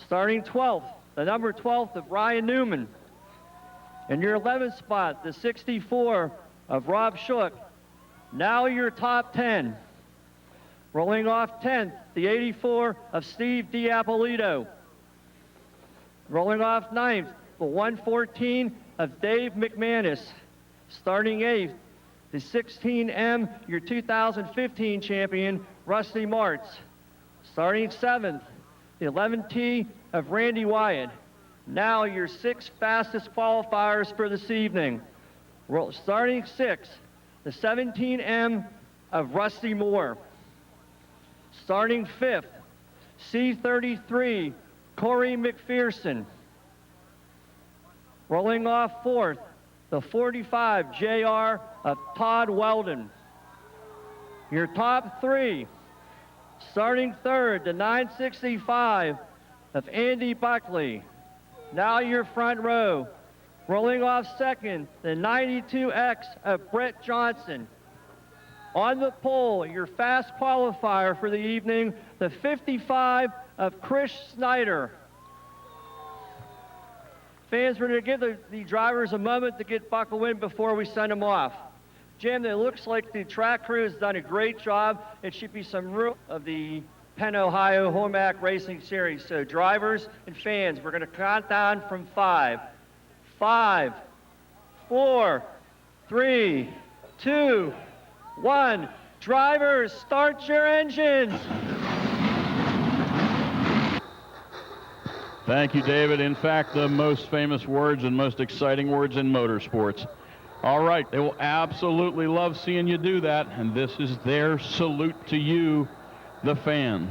Starting 12th, the number 12th of Ryan Newman. In your 11th spot, the 64 of Rob Shook. Now your top 10. Rolling off 10th, the 84 of Steve Diapolito. Rolling off 9th, the 114 of Dave McManus. Starting 8th, the 16M, your 2015 champion, Rusty Martz. Starting 7th, the 11T of Randy Wyatt. Now your 6 fastest qualifiers for this evening. Starting 6th, the 17M of Rusty Moore. Starting 5th, C33, Corey McPherson. Rolling off 4th, the 45 JR of Todd Weldon. Your top 3, starting 3rd, the 965 of Andy Buckley. Now your front row. Rolling off 2nd, the 92X of Brett Johnson. On the pole, your fast qualifier for the evening, the 55 of Chris Snyder. Fans, we're going to give the drivers a moment to get buckled in before we send them off. Jim, it looks like the track crew has done a great job. It should be some real of the Penn, Ohio Homac Racing Series. So drivers and fans, we're going to count down from 5. 5, 4, 3, 2, 1. Drivers, start your engines. Thank you, David. In fact, the most famous words and most exciting words in motorsports. All right, they will absolutely love seeing you do that, and this is their salute to you, the fan.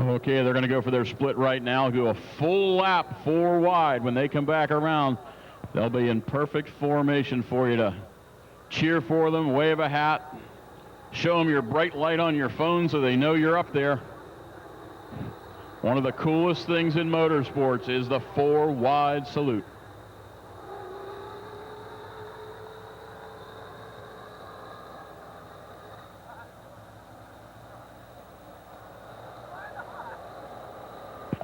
Okay, they're going to go for their split right now, do a full lap 4 wide. When they come back around, they'll be in perfect formation for you to cheer for them, wave a hat, show them your bright light on your phone so they know you're up there. One of the coolest things in motorsports is the 4 wide salute.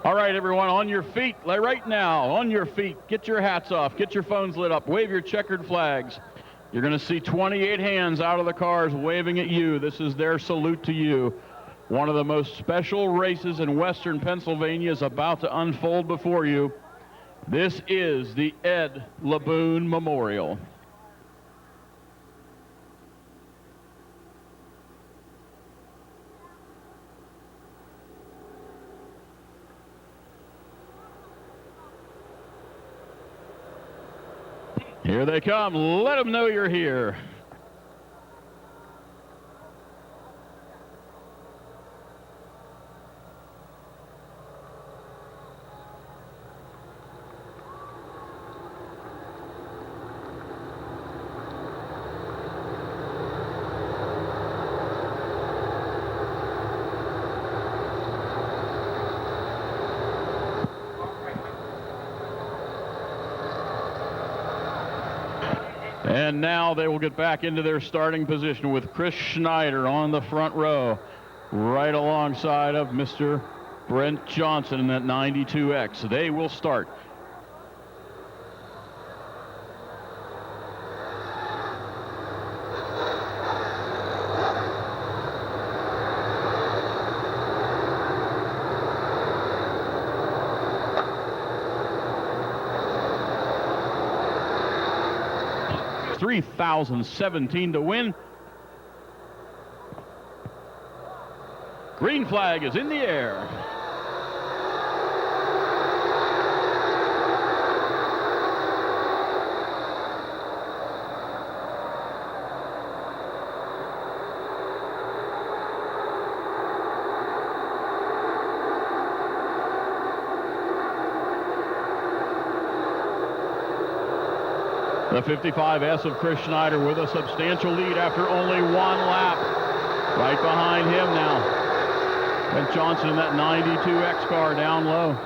All right, everyone, on your feet, right now, on your feet. Get your hats off, get your phones lit up, wave your checkered flags. You're going to see 28 hands out of the cars waving at you. This is their salute to you. One of the most special races in Western Pennsylvania is about to unfold before you. This is the Ed Laboon Memorial. Here they come. Let them know you're here. And now they will get back into their starting position with Chris Schneider on the front row, right alongside of Mr. Brent Johnson in that 92X. They will start. $3,017 to win. Green flag is in the air. The 55S of Chris Schneider with a substantial lead after only one lap. Right behind him now, Brent Johnson in that 92X car down low.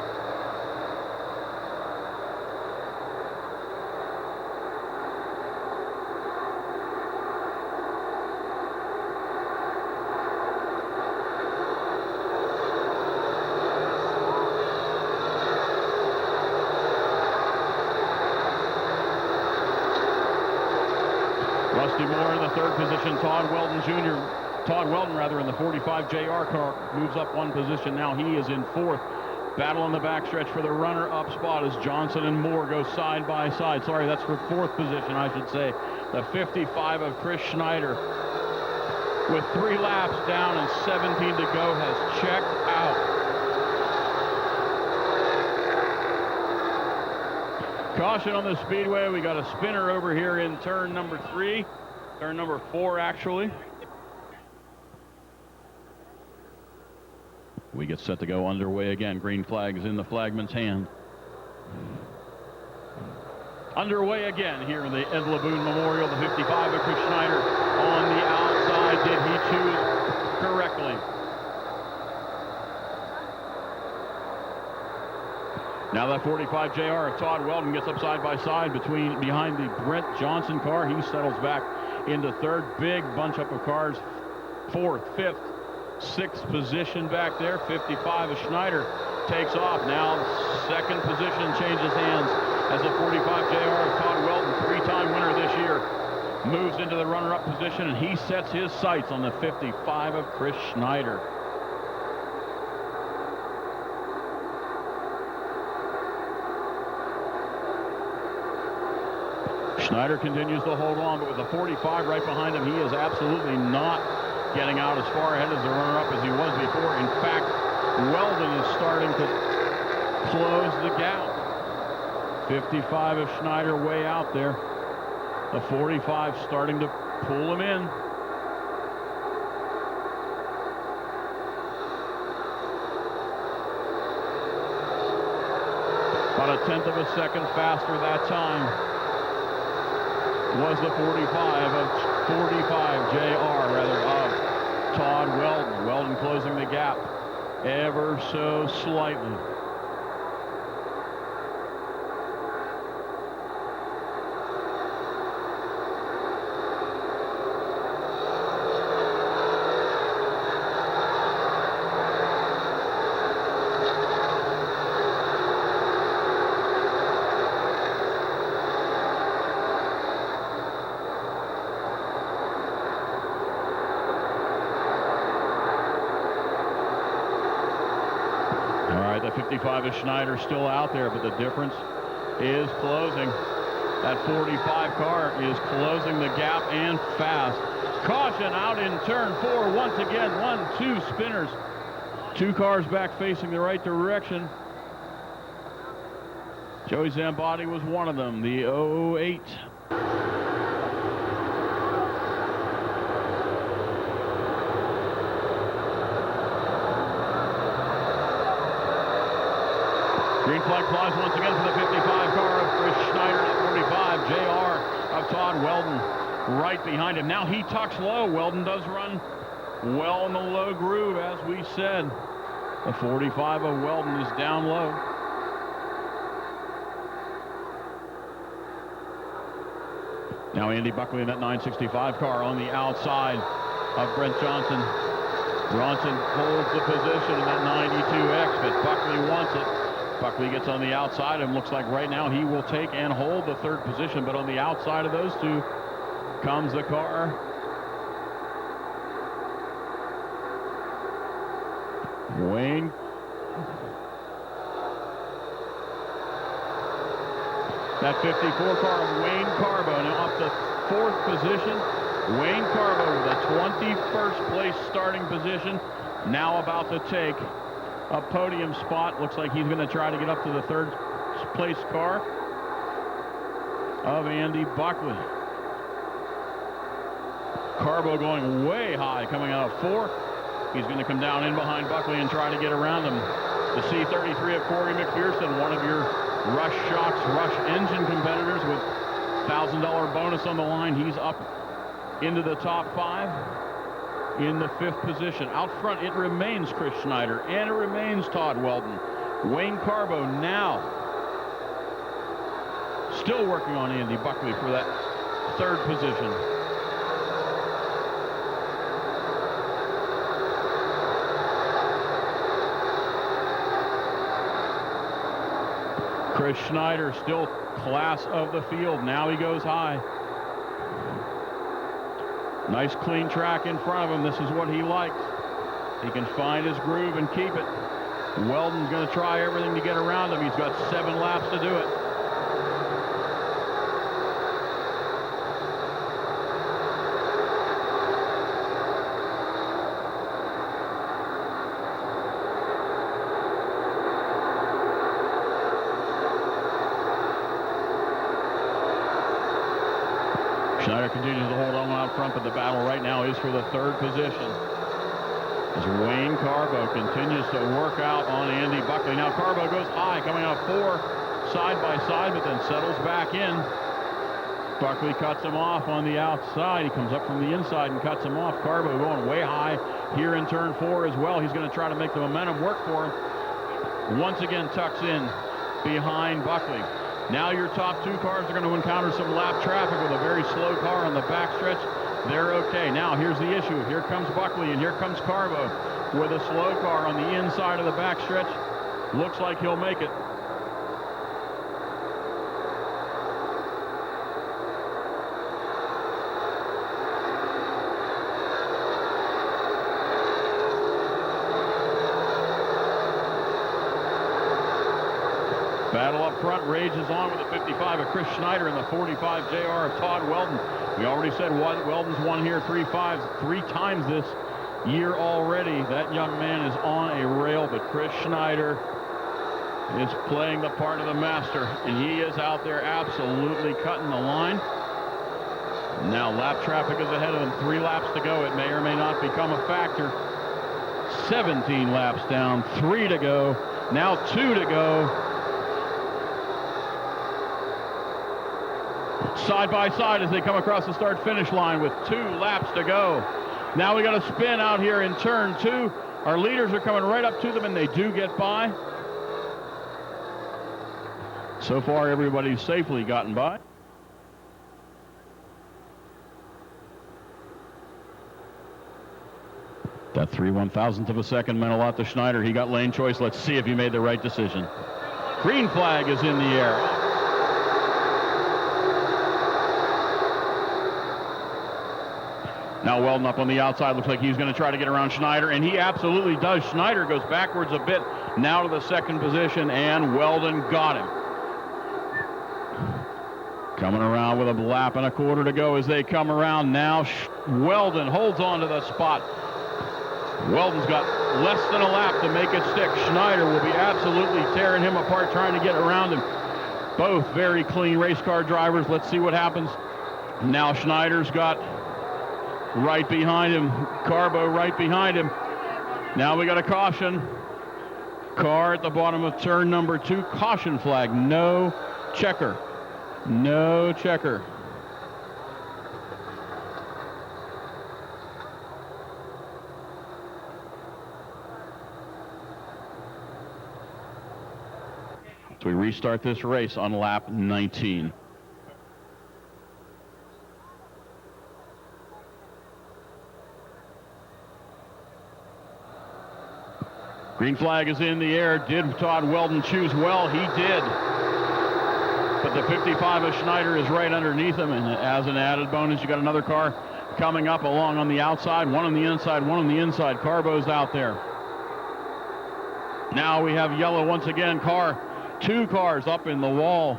Rusty Moore in the third position. Todd Weldon in the 45 JR car moves up one position. Now he is in fourth. Battle on the backstretch for the runner-up spot as Johnson and Moore go side by side. Sorry, that's for fourth position, I should say. The 55 of Chris Schneider, with 3 laps down and 17 to go, has checked out. Caution on the speedway. We got a spinner over here in turn number 3. Turn number 4, actually. We get set to go underway again. Green flag is in the flagman's hand. Underway again here in the Ed LeBoon Memorial. The 55 of Chris Schneider on the outside. Did he choose correctly? Now that 45 JR of Todd Weldon gets up side by side behind the Brent Johnson car. He settles back into third. Big bunch up of cars. Fourth, fifth, sixth position back there. 55 of Schneider takes off. Now second position changes hands as the 45 JR of Todd Weldon, 3-time winner this year, moves into the runner-up position, and he sets his sights on the 55 of Chris Schneider. Schneider continues to hold on, but with the 45 right behind him, he is absolutely not getting out as far ahead as the runner-up as he was before. In fact, Weldon is starting to close the gap. 55 of Schneider way out there. The 45 starting to pull him in. About a tenth of a second faster that time was the 45 of Todd Weldon. Weldon closing the gap ever so slightly. The 55 of Schneider still out there, but the difference is closing. That 45 car is closing the gap and fast. Caution out in turn 4 once again. 1, 2 spinners. 2 cars back facing the right direction. Joey Zambati was one of them. The 08 Green flag flies once again for the 55 car of Chris Schneider at 45. JR of Todd Weldon right behind him. Now he tucks low. Weldon does run well in the low groove, as we said. The 45 of Weldon is down low. Now Andy Buckley in that 965 car on the outside of Brent Johnson. Bronson holds the position in that 92X, but Buckley wants it. Buckley gets on the outside and looks like right now he will take and hold the third position, but on the outside of those two comes the car. Wayne. That 54 car of Wayne Carbo now up to fourth position. Wayne Carbo with a 21st place starting position, now about to take a podium spot. Looks like he's going to try to get up to the third place car of Andy Buckley. Carbo going way high, coming out of fourth. He's going to come down in behind Buckley and try to get around him. The C33 of Corey McPherson, one of your Rush Shocks, Rush Engine competitors with $1,000 bonus on the line. He's up into the top five in the fifth position. Out front, it remains Chris Schneider, and it remains Todd Weldon. Wayne Carbo now still working on Andy Buckley for that third position. Chris Schneider still class of the field. Now he goes high. Nice clean track in front of him. This is what he likes. He can find his groove and keep it. Weldon's going to try everything to get around him. He's got 7 laps to do it. Schneider continues to hold on out front, but the battle right now is for the third position. As Wayne Carbo continues to work out on Andy Buckley. Now Carbo goes high, coming out 4 side by side, but then settles back in. Buckley cuts him off on the outside. He comes up from the inside and cuts him off. Carbo going way high here in turn 4 as well. He's going to try to make the momentum work for him. Once again tucks in behind Buckley. Now your top 2 cars are going to encounter some lap traffic with a very slow car on the backstretch. They're okay. Now here's the issue. Here comes Buckley and here comes Carbo with a slow car on the inside of the backstretch. Looks like he'll make it. Battle up front rages on with the 55 of Chris Schneider and the 45 JR of Todd Weldon. We already said Weldon's won here 3 times this year already. That young man is on a rail, but Chris Schneider is playing the part of the master, and he is out there absolutely cutting the line. Now lap traffic is ahead of them. 3 laps to go. It may or may not become a factor. 17 laps down, 3 to go. Now 2 to go. Side by side as they come across the start-finish line with 2 laps to go. Now we got a spin out here in turn 2. Our leaders are coming right up to them, and they do get by. So far, everybody's safely gotten by. That 3/1000th of a second meant a lot to Schneider. He got lane choice. Let's see if he made the right decision. Green flag is in the air. Now Weldon up on the outside. Looks like he's going to try to get around Schneider, and he absolutely does. Schneider goes backwards a bit, now to the second position, and Weldon got him. Coming around with a lap and a quarter to go as they come around. Now Weldon holds on to the spot. Weldon's got less than a lap to make it stick. Schneider will be absolutely tearing him apart, trying to get around him. Both very clean race car drivers. Let's see what happens. Now Schneider's got right behind him. Carbo right behind him. Now we got a caution. Car at the bottom of turn number 2. Caution flag. No checker. No checker. So we restart this race on lap 19. Green flag is in the air. Did Todd Weldon choose well? He did. But the 55 of Schneider is right underneath him, and as an added bonus, you got another car coming up along on the outside, one on the inside, one on the inside. Carbo's out there. Now we have yellow once again. Two cars up in the wall.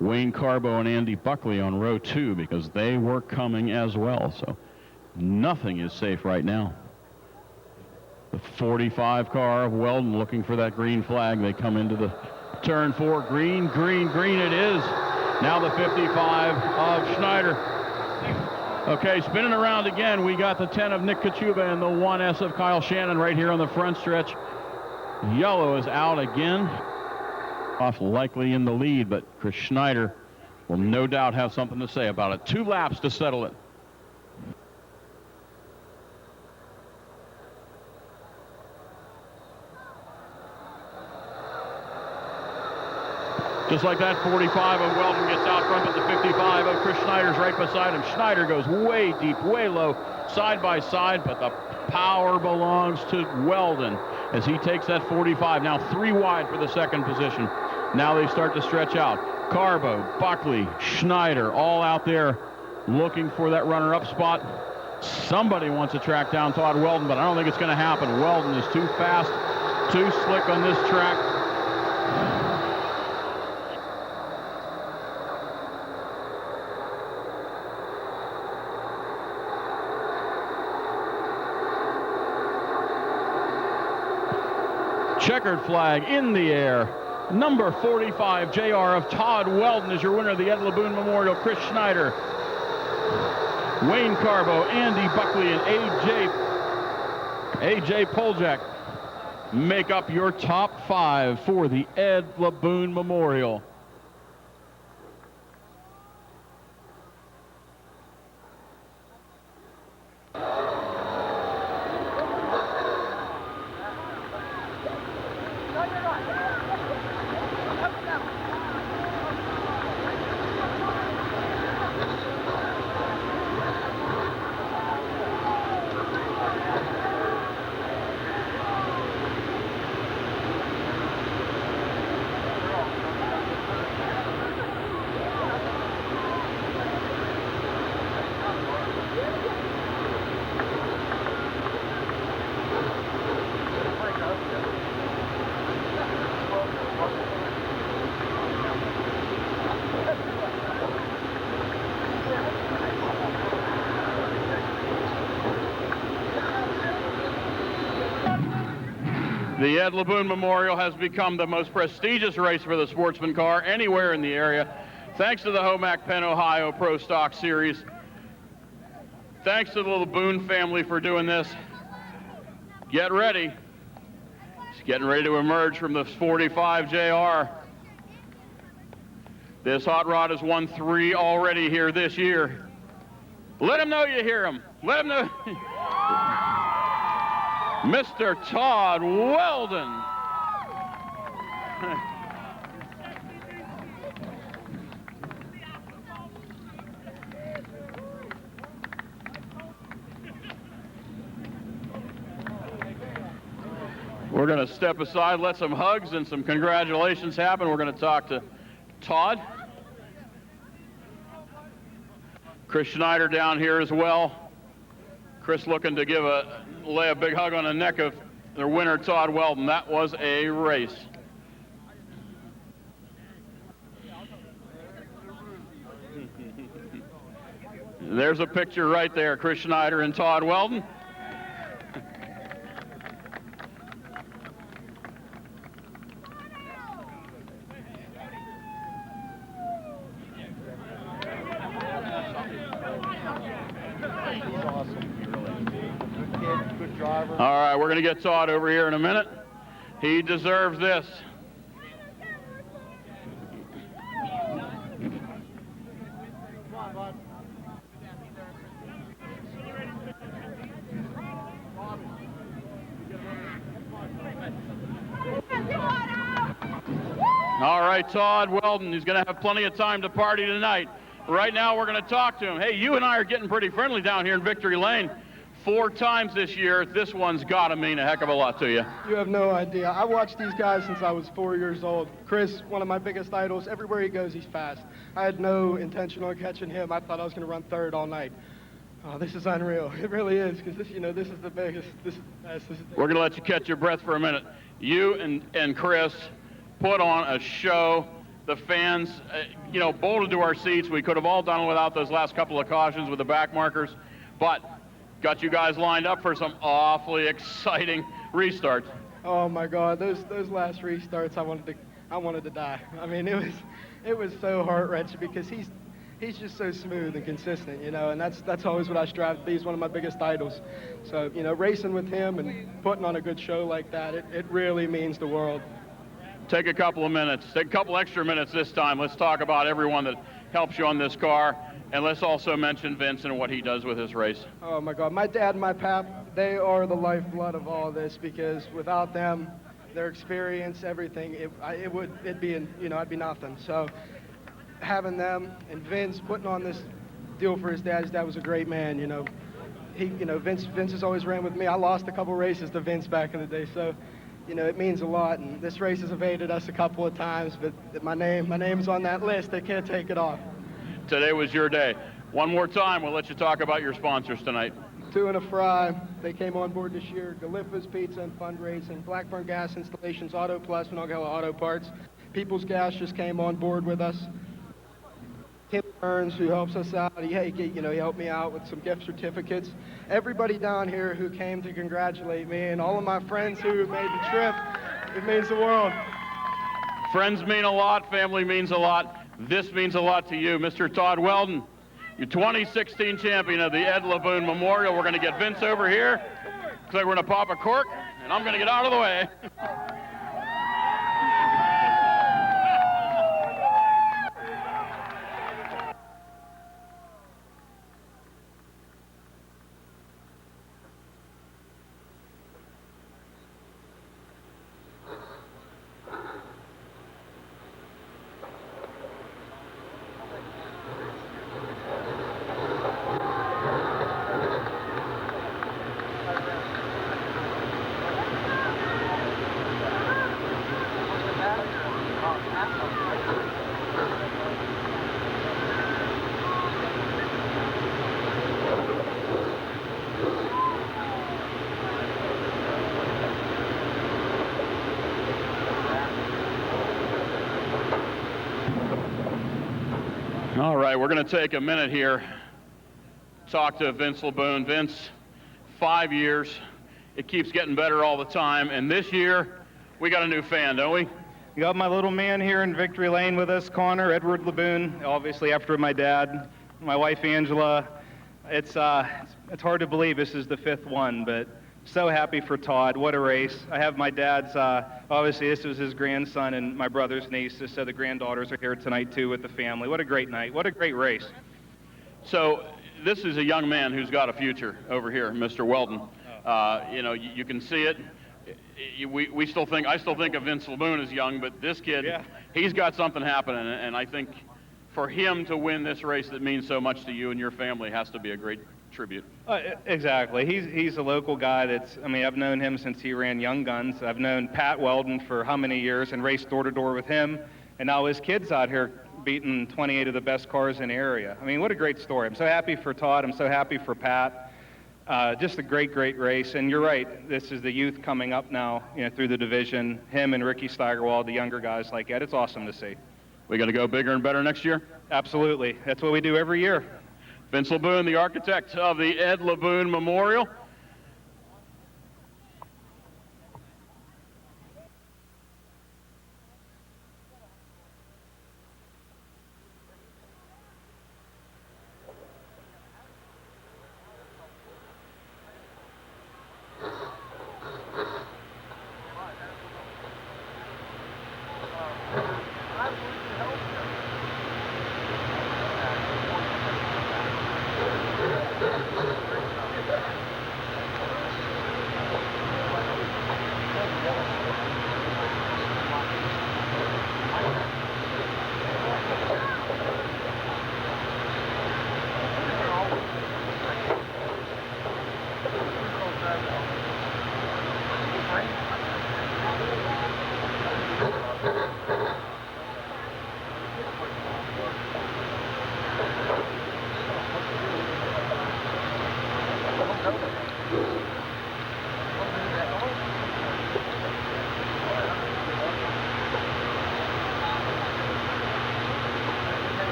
Wayne Carbo and Andy Buckley on row 2 because they were coming as well. So nothing is safe right now. The 45 car of Weldon looking for that green flag. They come into the turn 4. Green, green, green it is. Now the 55 of Schneider. Okay, spinning around again. We got the 10 of Nick Kachuba and the 1S of Kyle Shannon right here on the front stretch. Yellow is out again. Off likely in the lead, but Chris Schneider will no doubt have something to say about it. 2 laps to settle it. Just like that, 45 of Weldon gets out front, but the 55 of Chris Schneider's right beside him. Schneider goes way deep, way low, side by side, but the power belongs to Weldon as he takes that 45. Now 3 wide for the second position. Now they start to stretch out. Carbo, Buckley, Schneider, all out there looking for that runner-up spot. Somebody wants to track down Todd Weldon, but I don't think it's going to happen. Weldon is too fast, too slick on this track. Checkered flag in the air. Number 45, JR of Todd Weldon is your winner of the Ed LeBoon Memorial. Chris Schneider, Wayne Carbo, Andy Buckley, and AJ Poljak make up your top 5 for the Ed LeBoon Memorial. The Ed LeBoon Memorial has become the most prestigious race for the sportsman car anywhere in the area, thanks to the Homac Penn, Ohio Pro Stock Series. Thanks to the LeBoon family for doing this. Get ready. He's getting ready to emerge from the 45 JR. This hot rod has won 3 already here this year. Let him know you hear him. Let him know. Mr. Todd Weldon. We're going to step aside, let some hugs and some congratulations happen. We're going to talk to Todd. Chris Schneider down here as well. Chris looking to lay a big hug on the neck of their winner, Todd Weldon. That was a race. There's a picture right there, Chris Schneider and Todd Weldon. All right, we're going to get Todd over here in a minute. He deserves this. All right, Todd Weldon, he's going to have plenty of time to party tonight. Right now, we're going to talk to him. Hey, you and I are getting pretty friendly down here in Victory Lane. 4 times this year. This one's got to mean a heck of a lot to you. You have no idea. I watched these guys since I was 4 years old. Chris, one of my biggest idols. Everywhere he goes, he's fast. I had no intention on catching him. I thought I was going to run third all night. Oh, this is unreal. It really is, because this, this is the biggest. We're going to let you catch your breath for a minute. You and Chris put on a show. The fans, bolted to our seats. We could have all done without those last couple of cautions with the back markers, but got you guys lined up for some awfully exciting restarts. Oh my God, those last restarts, I wanted to die. I mean, it was so heart-wrenching because he's just so smooth and consistent, and that's always what I strive to be. He's one of my biggest idols. So, racing with him and putting on a good show like that, it really means the world. Take a couple of minutes, take a couple extra minutes this time. Let's talk about everyone that helps you on this car. And let's also mention Vince and what he does with his race. Oh my God, my dad and my pap, they are the lifeblood of all this, because without them, their experience, everything, I'd be nothing. So having them and Vince putting on this deal for his dad was a great man. Vince has always ran with me. I lost a couple races to Vince back in the day, so it means a lot. And this race has evaded us a couple of times, but my name's on that list. They can't take it off. Today was your day. One more time, we'll let you talk about your sponsors tonight. 2 and a Fry. They came on board this year. Galiffa's Pizza and Fundraising. Blackburn Gas Installations, Auto Plus, Monongahela Auto Parts. People's Gas just came on board with us. Tim Burns, who helps us out. He helped me out with some gift certificates. Everybody down here who came to congratulate me, and all of my friends who made the trip, it means the world. Friends mean a lot. Family means a lot. This means a lot to you, Mr. Todd Weldon, your 2016 champion of the Ed LeBoon Memorial. We're going to get Vince over here. Looks like we're going to pop a cork, and I'm going to get out of the way. All right, we're going to take a minute here, talk to Vince LeBoon. Vince, 5 years. It keeps getting better all the time. And this year, we got a new fan, don't we? We got my little man here in Victory Lane with us, Connor, Edward LeBoon, obviously after my dad, my wife Angela. It's hard to believe this is the 5th one, but so happy for Todd. What a race. I have my dad's, obviously this was his grandson and my brother's niece, so the granddaughters are here tonight too with the family. What a great night. What a great race. So this is a young man who's got a future over here, Mr. Weldon. You can see it. I still think of Vince LeBoon as young, but this kid, yeah, he's got something happening, and I think for him to win this race that means so much to you and your family has to be a great tribute. Exactly. He's a local guy I've known him since he ran Young Guns. I've known Pat Weldon for how many years and raced door to door with him, and now his kid's out here beating 28 of the best cars in the area. What a great story. I'm so happy for Todd. I'm so happy for Pat. Just a great, great race. And you're right, this is the youth coming up now, through the division. Him and Ricky Steigerwald, the younger guys like that. It's awesome to see. We got to go bigger and better next year? Absolutely. That's what we do every year. Vince LeBoon, the architect of the Ed LeBoon Memorial.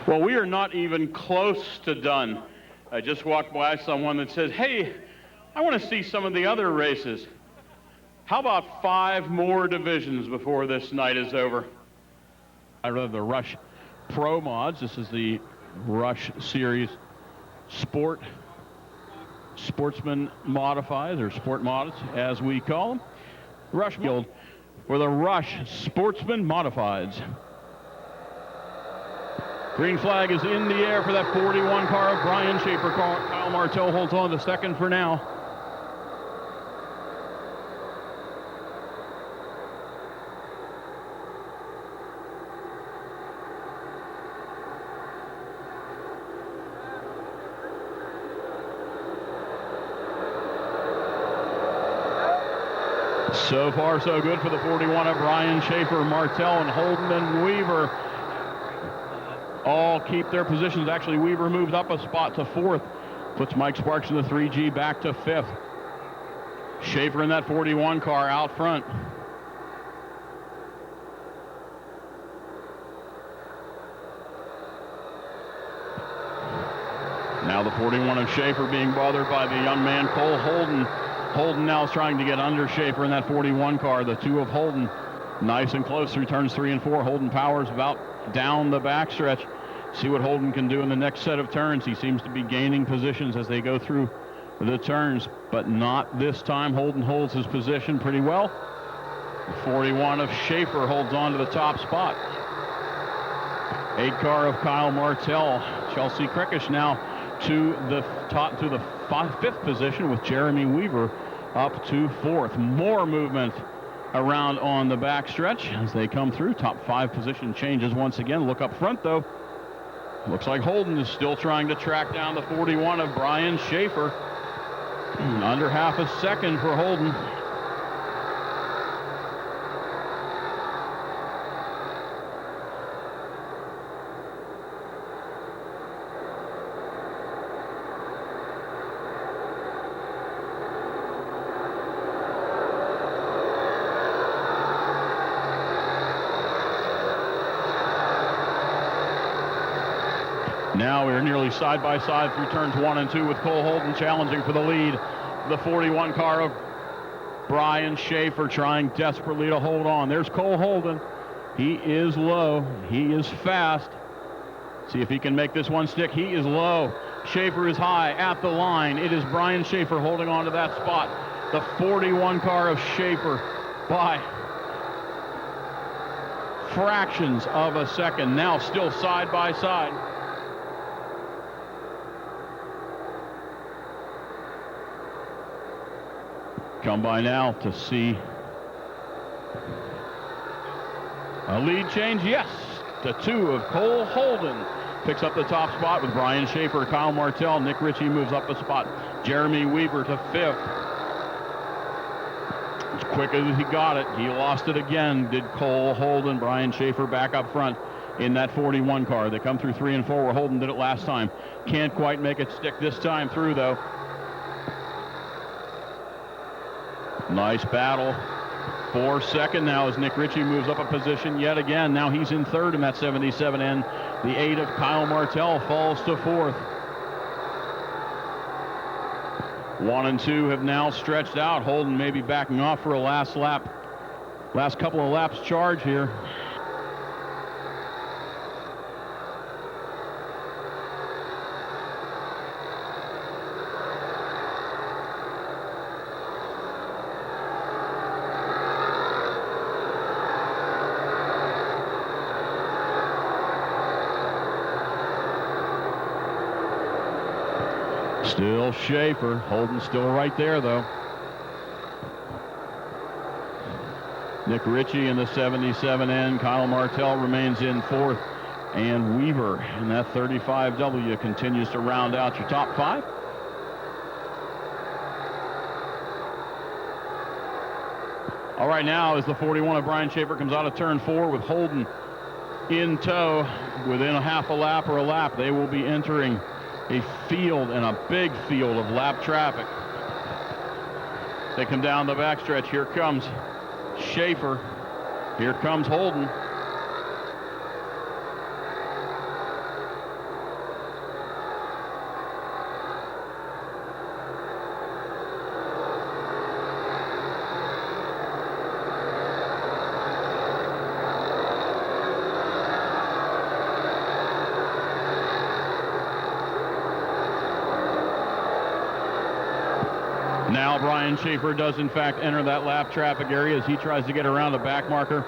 Well, we are not even close to done. I just walked by someone that said, hey, I want to see some of the other races. How about 5 more divisions before this night is over? I read the Rush Pro Mods. This is the Rush Series Sportsman Modifieds, or Sport Mods, as we call them. Rush Guild for the Rush Sportsman Modifieds. Green flag is in the air for that 41 car of Brian Schaefer. Kyle Martell holds on to second for now. So far, so good for the 41 of Brian Schaefer. Martell and Holden and Weaver all keep their positions. Actually, Weaver moved up a spot to 4th. Puts Mike Sparks in the 3G back to 5th. Schaefer in that 41 car out front. Now the 41 of Schaefer being bothered by the young man, Cole Holden. Holden now is trying to get under Schaefer in that 41 car. The 2 of Holden nice and close through turns 3 and 4. Holden powers about down the backstretch. See what Holden can do in the next set of turns. He seems to be gaining positions as they go through the turns, but not this time. Holden holds his position pretty well. The 41 of Schaefer holds on to the top spot. 8 car of Kyle Martell. Chelsea Krickish now to the top, to the 5th position, with Jeremy Weaver up to 4th. More movement around on the backstretch as they come through. Top 5 position changes once again. Look up front, though. Looks like Holden is still trying to track down the 41 of Brian Schaefer. Under half a second for Holden. Now we're nearly side by side through turns 1 and 2 with Cole Holden challenging for the lead. The 41 car of Brian Schaefer trying desperately to hold on. There's Cole Holden He is low. He is fast. See if he can make this one stick. He is low. Schaefer is high at the line. It is Brian Schaefer holding on to that spot. The 41 car of Schaefer by fractions of a second. Now still side by side. Come by now to see a lead change. Yes, the 2 of Cole Holden picks up the top spot with Brian Schaefer, Kyle Martell. Nick Ritchie moves up a spot. Jeremy Weaver to 5th. As quick as he got it, he lost it again. Did Cole Holden. Brian Schaefer back up front in that 41 car. They come through 3 and 4 where Holden did it last time. Can't quite make it stick this time through, though. Nice battle. For second now as Nick Ritchie moves up a position yet again. Now he's in 3rd in that 77N. The 8 of Kyle Martell falls to 4th. 1 and 2 have now stretched out. Holden may be backing off for a last lap. Last couple of laps charge here. Still Schaefer. Holden still right there, though. Nick Ritchie in the 77N. Kyle Martell remains in 4th. And Weaver in that 35W continues to round out your top 5. All right, now as the 41 of Brian Schaefer comes out of turn 4 with Holden in tow within a half a lap or a lap, they will be entering a field and a big field of lap traffic. They come down the backstretch. Here comes Schaefer. Here comes Holden. Now Brian Schaefer does in fact enter that lap traffic area as he tries to get around the back marker.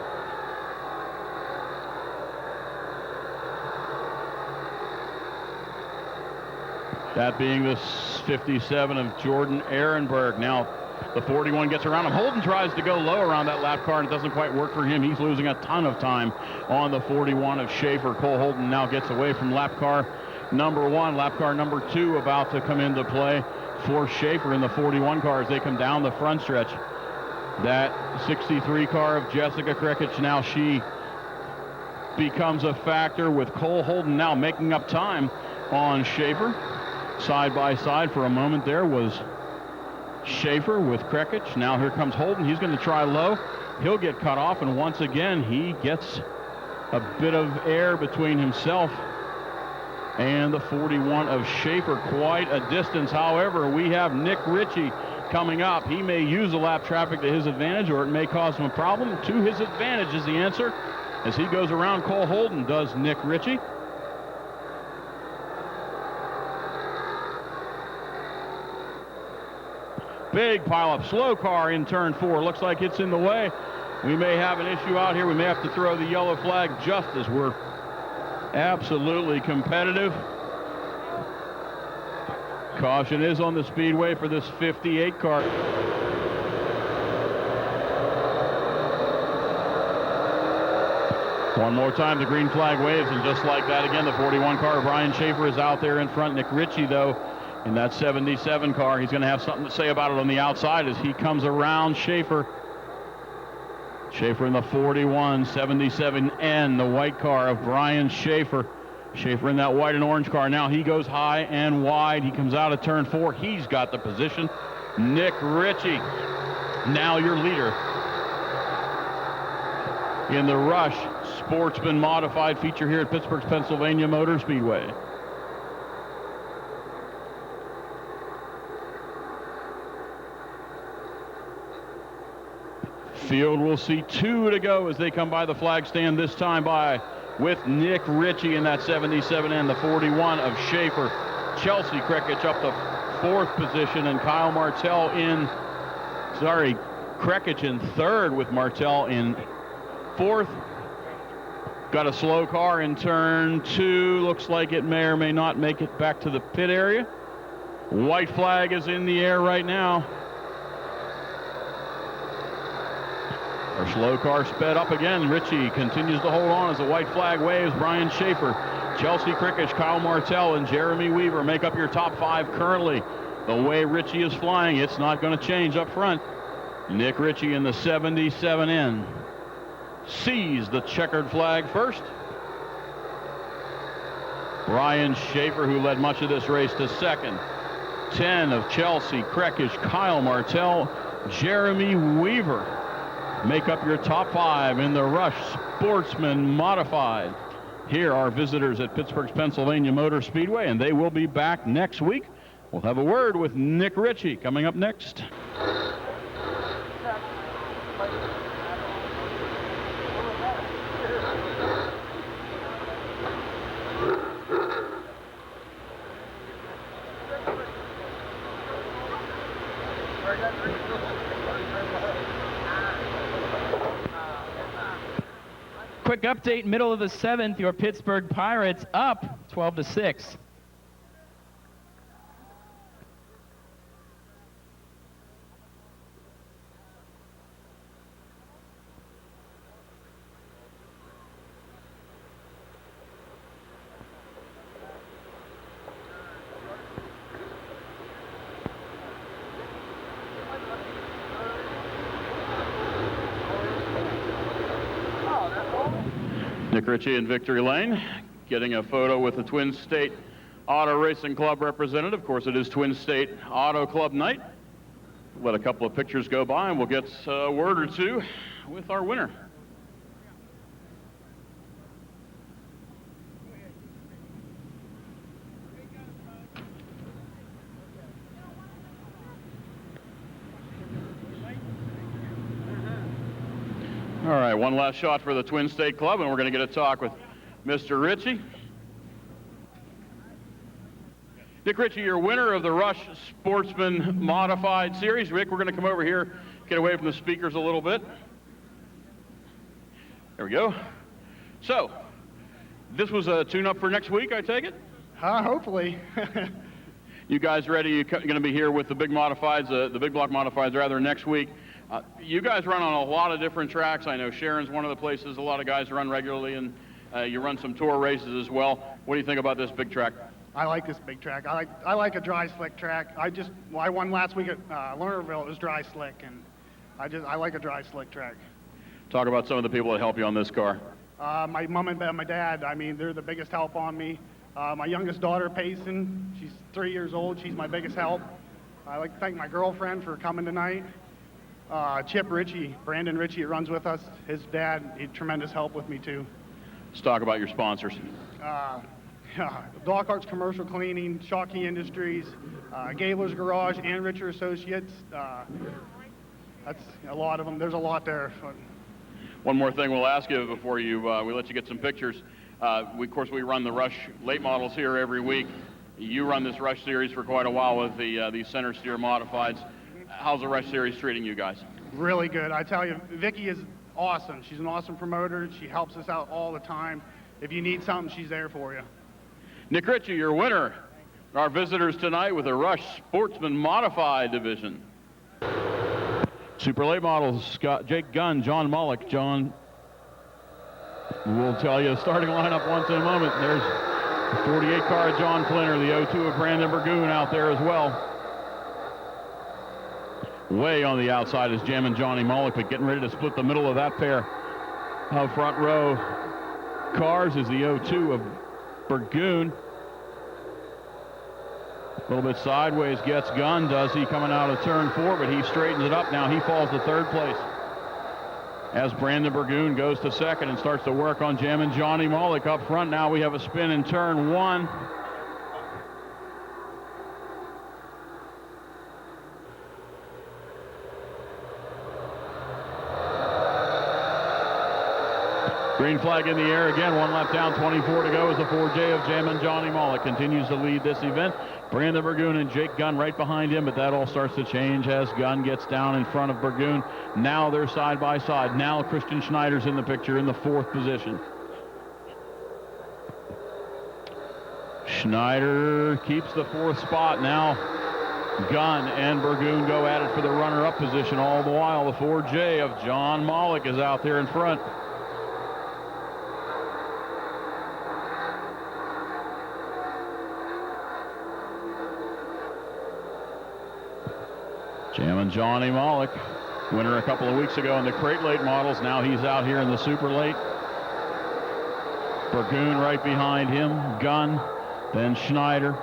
That being the 57 of Jordan Ehrenberg. Now the 41 gets around him. Holden tries to go low around that lap car and it doesn't quite work for him. He's losing a ton of time on the 41 of Schaefer. Cole Holden now gets away from lap car number 1. Lap car number 2 about to come into play for Schaefer in the 41 car as they come down the front stretch. That 63 car of Jessica Krikic, now she becomes a factor with Cole Holden now making up time on Schaefer. Side by side for a moment there was Schaefer with Krikic. Now here comes Holden. He's going to try low. He'll get cut off, and once again he gets a bit of air between himself and the 41 of Schaefer, quite a distance. However, we have Nick Ritchie coming up. He may use the lap traffic to his advantage, or it may cause him a problem. To his advantage is the answer as he goes around Cole Holden, does Nick Ritchie. Big pileup, slow car in turn 4. Looks like it's in the way. We may have an issue out here. We may have to throw the yellow flag just as we're absolutely competitive. Caution is on the speedway for this 58 car. One more time, the green flag waves, and just like that again, the 41 car, Brian Schaefer, is out there in front. Nick Ritchie, though, in that 77 car, he's going to have something to say about it on the outside as he comes around Schaefer. Schaefer in the 41, 77N, the white car of Brian Schaefer. Schaefer in that white and orange car. Now he goes high and wide. He comes out of turn 4. He's got the position. Nick Ritchie, now your leader in the Rush Sportsman Modified feature here at Pittsburgh's Pennsylvania Motor Speedway. field will see 2 to go as they come by the flag stand, this time by with Nick Ritchie in that 77 and the 41 of Schaefer. Chelsea Krekich up the 4th position, and Krekich in 3rd with Martell in 4th. Got a slow car in turn 2. Looks like it may or may not make it back to the pit area. White flag is in the air right now. Our slow car sped up again. Ritchie continues to hold on as the white flag waves. Brian Schaefer, Chelsea Krekich, Kyle Martell, and Jeremy Weaver make up your top 5 currently. The way Ritchie is flying, it's not going to change up front. Nick Ritchie in the 77N sees the checkered flag first. Brian Schaefer, who led much of this race, to second. 10 of Chelsea Krekich, Kyle Martell, Jeremy Weaver make up your top 5 in the Rush Sportsman Modified. Here are visitors at Pittsburgh's Pennsylvania Motor Speedway, and they will be back next week. We'll have a word with Nick Ritchie coming up next. Quick update, middle of the 7th, your Pittsburgh Pirates up 12-6. Nick Ritchie in victory lane, getting a photo with the Twin State Auto Racing Club representative. Of course, it is Twin State Auto Club night. Let a couple of pictures go by, and we'll get a word or two with our winner. All right, one last shot for the Twin State Club, and we're going to get a talk with Mr. Ritchie. Nick Ritchie, you're winner of the Rush Sportsman Modified Series. Rick, we're going to come over here, get away from the speakers a little bit. There we go. So, this was a tune-up for next week, I take it? Hopefully. You guys ready? You're going to be here with the big modifieds, the big block modifieds, rather, next week. You guys run on a lot of different tracks. I know Sharon's one of the places a lot of guys run regularly, and you run some tour races as well. What do you think about this big track? I like this big track. I like a dry slick track. I won last week at Lernerville. It was dry slick, and I like a dry slick track. Talk about some of the people that help you on this car. My mom and my dad. I mean, they're the biggest help on me. My youngest daughter, Payson, she's 3 years old. She's my biggest help. I'd like to thank my girlfriend for coming tonight. Chip Ritchie, Brandon Ritchie, that runs with us. His dad, he had tremendous help with me too. Let's talk about your sponsors. Dog Carts Commercial Cleaning, Shockey Industries, Gabler's Garage, and Richard Associates. That's a lot of them. There's a lot there. One more thing we'll ask you before we let you get some pictures. Of course, we run the Rush late models here every week. You run this Rush series for quite a while with the center steer modifieds. How's the Rush series treating you guys? Really good. I tell you, Vicky is awesome. She's an awesome promoter. She helps us out all the time. If you need something, she's there for you. Nick Ritchie, your winner. Our visitors tonight with the Rush Sportsman Modified Division. Super late models, Jake Gunn, John Mullock. John, we'll tell you the starting lineup once in a moment. There's the 48 car of John Flinner, the 02 of Brandon Burgoon out there as well. Way on the outside is Jammin' Johnny Mullock, but getting ready to split the middle of that pair of front row cars is the 02 of Burgoon. A little bit sideways gets Gunn, does he, coming out of turn 4, but he straightens it up now. He falls to third place as Brandon Burgoon goes to second and starts to work on Jammin' Johnny Mullock up front. Now we have a spin in turn 1. Green flag in the air again. 1 lap down, 24 to go as the 4J of Jam and Johnny Mullet continues to lead this event. Brandon Burgoon and Jake Gunn right behind him, but that all starts to change as Gunn gets down in front of Burgoon. Now they're side by side. Now Christian Schneider's in the picture in the 4th position. Schneider keeps the 4th spot. Now Gunn and Burgoon go at it for the runner-up position. All the while, the 4J of John Mollick is out there in front. Jammin' Johnny Mollick, winner a couple of weeks ago in the crate late models. Now he's out here in the super late. Burgoon right behind him. Gunn, then Schneider.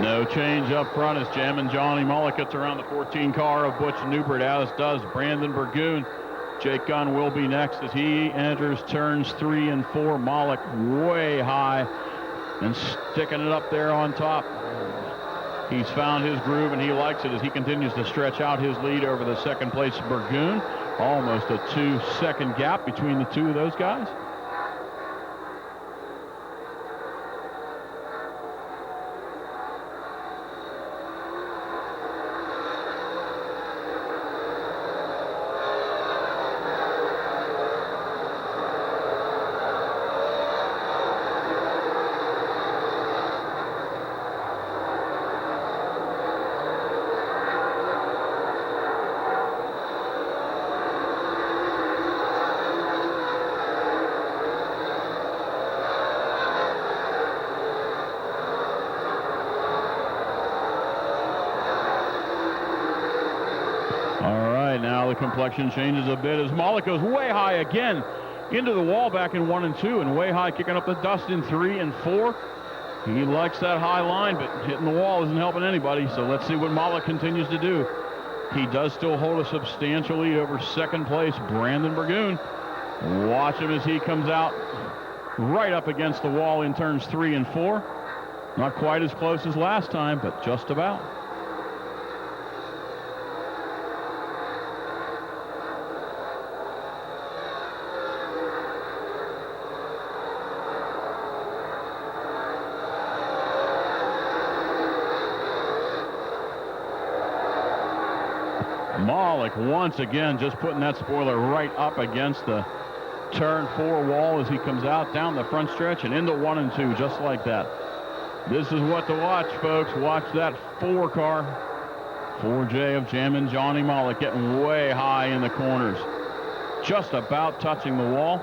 No change up front as Jammin' Johnny Mullick gets around the 14 car of Butch Newbert, as does Brandon Burgoon. Jake Gunn will be next as he enters turns 3 and 4. Mullick way high and sticking it up there on top. He's found his groove and he likes it as he continues to stretch out his lead over the second place Burgoon. Almost a 2-second gap between the two of those guys. Now the complexion changes a bit as Mullick goes way high again into the wall back in 1 and 2, and way high kicking up the dust in 3 and 4. He likes that high line, but hitting the wall isn't helping anybody, so let's see what Mullick continues to do. He does still hold a substantial lead over second place Brandon Burgoon. Watch him as he comes out right up against the wall in turns 3 and 4. Not quite as close as last time, but just about. Mullick once again just putting that spoiler right up against the turn 4 wall as he comes out down the front stretch and into 1 and 2 just like that. This is what to watch, folks. Watch that 4 car. 4J of Jammin' Johnny Mullick getting way high in the corners. Just about touching the wall.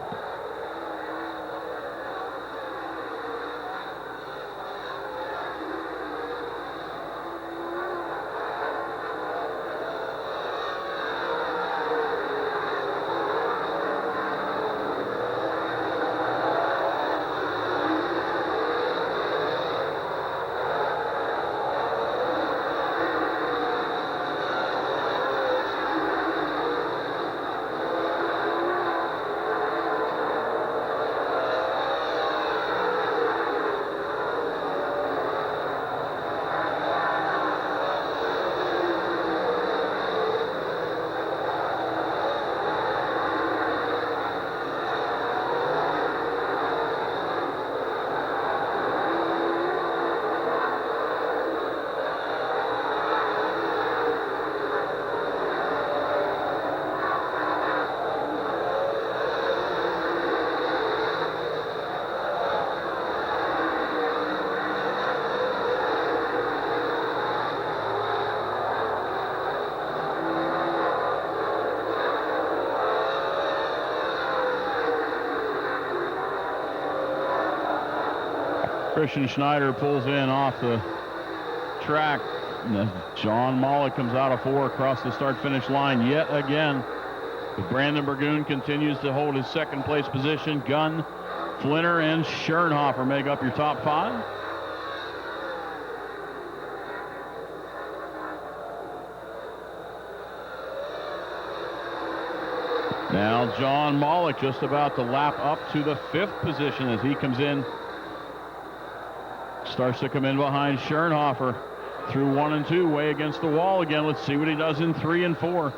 Christian Schneider pulls in off the track John Mollick comes out of 4 across the start-finish line yet again. But Brandon Burgoon continues to hold his second place position. Gunn, Flinner, and Schernhofer make up your top 5. Now John Mollick just about to lap up to the 5th position as he comes in. Starts to come in behind Schernhofer through 1 and 2, way against the wall again. Let's see what he does in 3 and 4.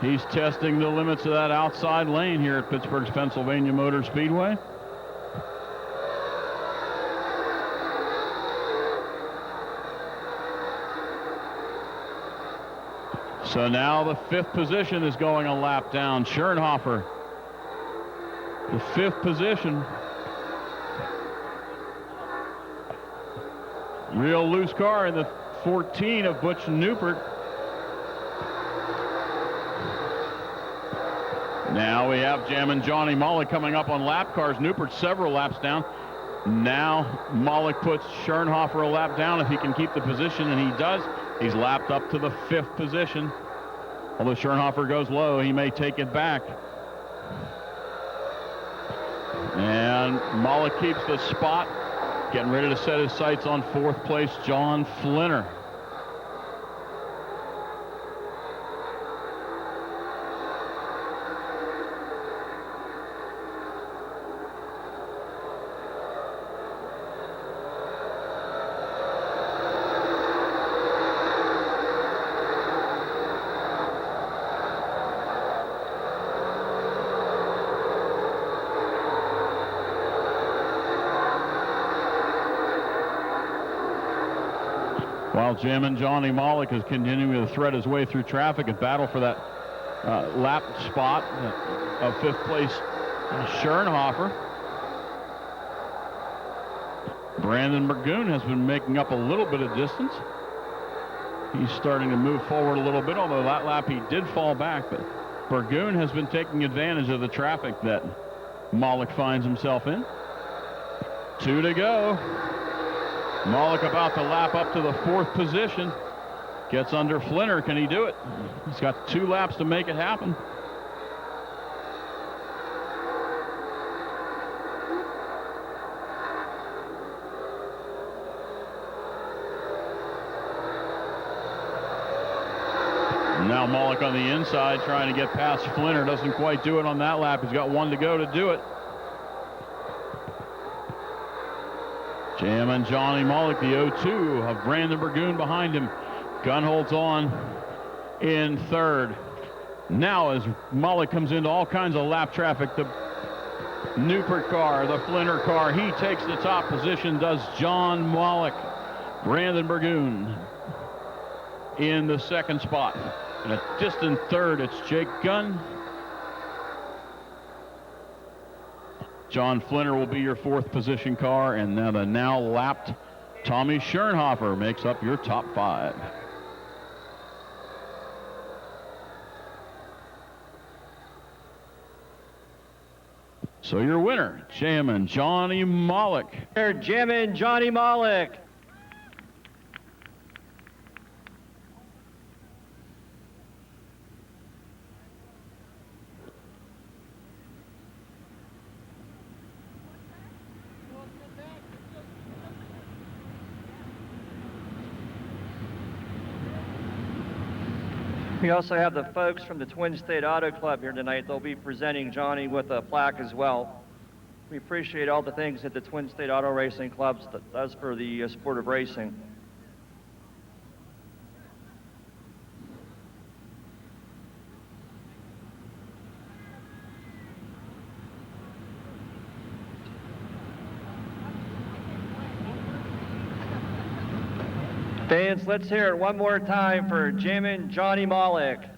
He's testing the limits of that outside lane here at Pittsburgh's Pennsylvania Motor Speedway. So now the 5th position is going a lap down. Schernhofer, the 5th position. Real loose car in the 14 of Butch Newport. Now we have Jammin' Johnny Mollick coming up on lap cars. Newport several laps down. Now Mollick puts Schernhofer a lap down if he can keep the position, and he does. He's lapped up to the 5th position. Although Schernhofer goes low, he may take it back. And Mollick keeps the spot, getting ready to set his sights on 4th place, John Flinner. While Jammin' Johnny Mollick is continuing to thread his way through traffic and battle for that lap spot of 5th place Schernhofer. Brandon Burgoon has been making up a little bit of distance. He's starting to move forward a little bit, although that lap he did fall back. But Burgoon has been taking advantage of the traffic that Mollick finds himself in. 2 to go. Mollick about to lap up to the 4th position. Gets under Flinner. Can he do it? He's got 2 laps to make it happen. Now Mollick on the inside trying to get past Flinner. Doesn't quite do it on that lap. He's got 1 to go to do it. Jammin' Johnny Mollick, the 0-2 of Brandon Burgoon behind him. Gunn holds on in 3rd. Now as Mollick comes into all kinds of lap traffic, the Newport car, the Flinner car, he takes the top position, does John Mollick. Brandon Burgoon in the 2nd spot. And a distant 3rd, it's Jake Gunn. John Flinner will be your 4th position car, and now the now lapped Tommy Schernhofer makes up your top 5. So your winner, Jammin' Johnny Mollick. Jammin' Johnny Mollick. We also have the folks from the Twin State Auto Club here tonight. They'll be presenting Johnny with a plaque as well. We appreciate all the things that the Twin State Auto Racing Club does for the sport of racing. Fans, let's hear it one more time for Jammin' Johnny Mollick.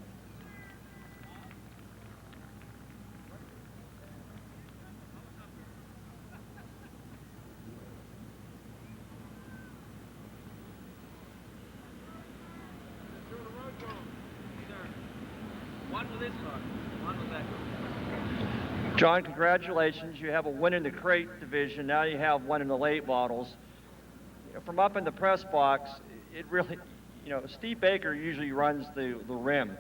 John, congratulations. You have a win in the crate division. Now you have one in the late models. You know, from up in the press box, it really, you know, Steve Baker usually runs the rim.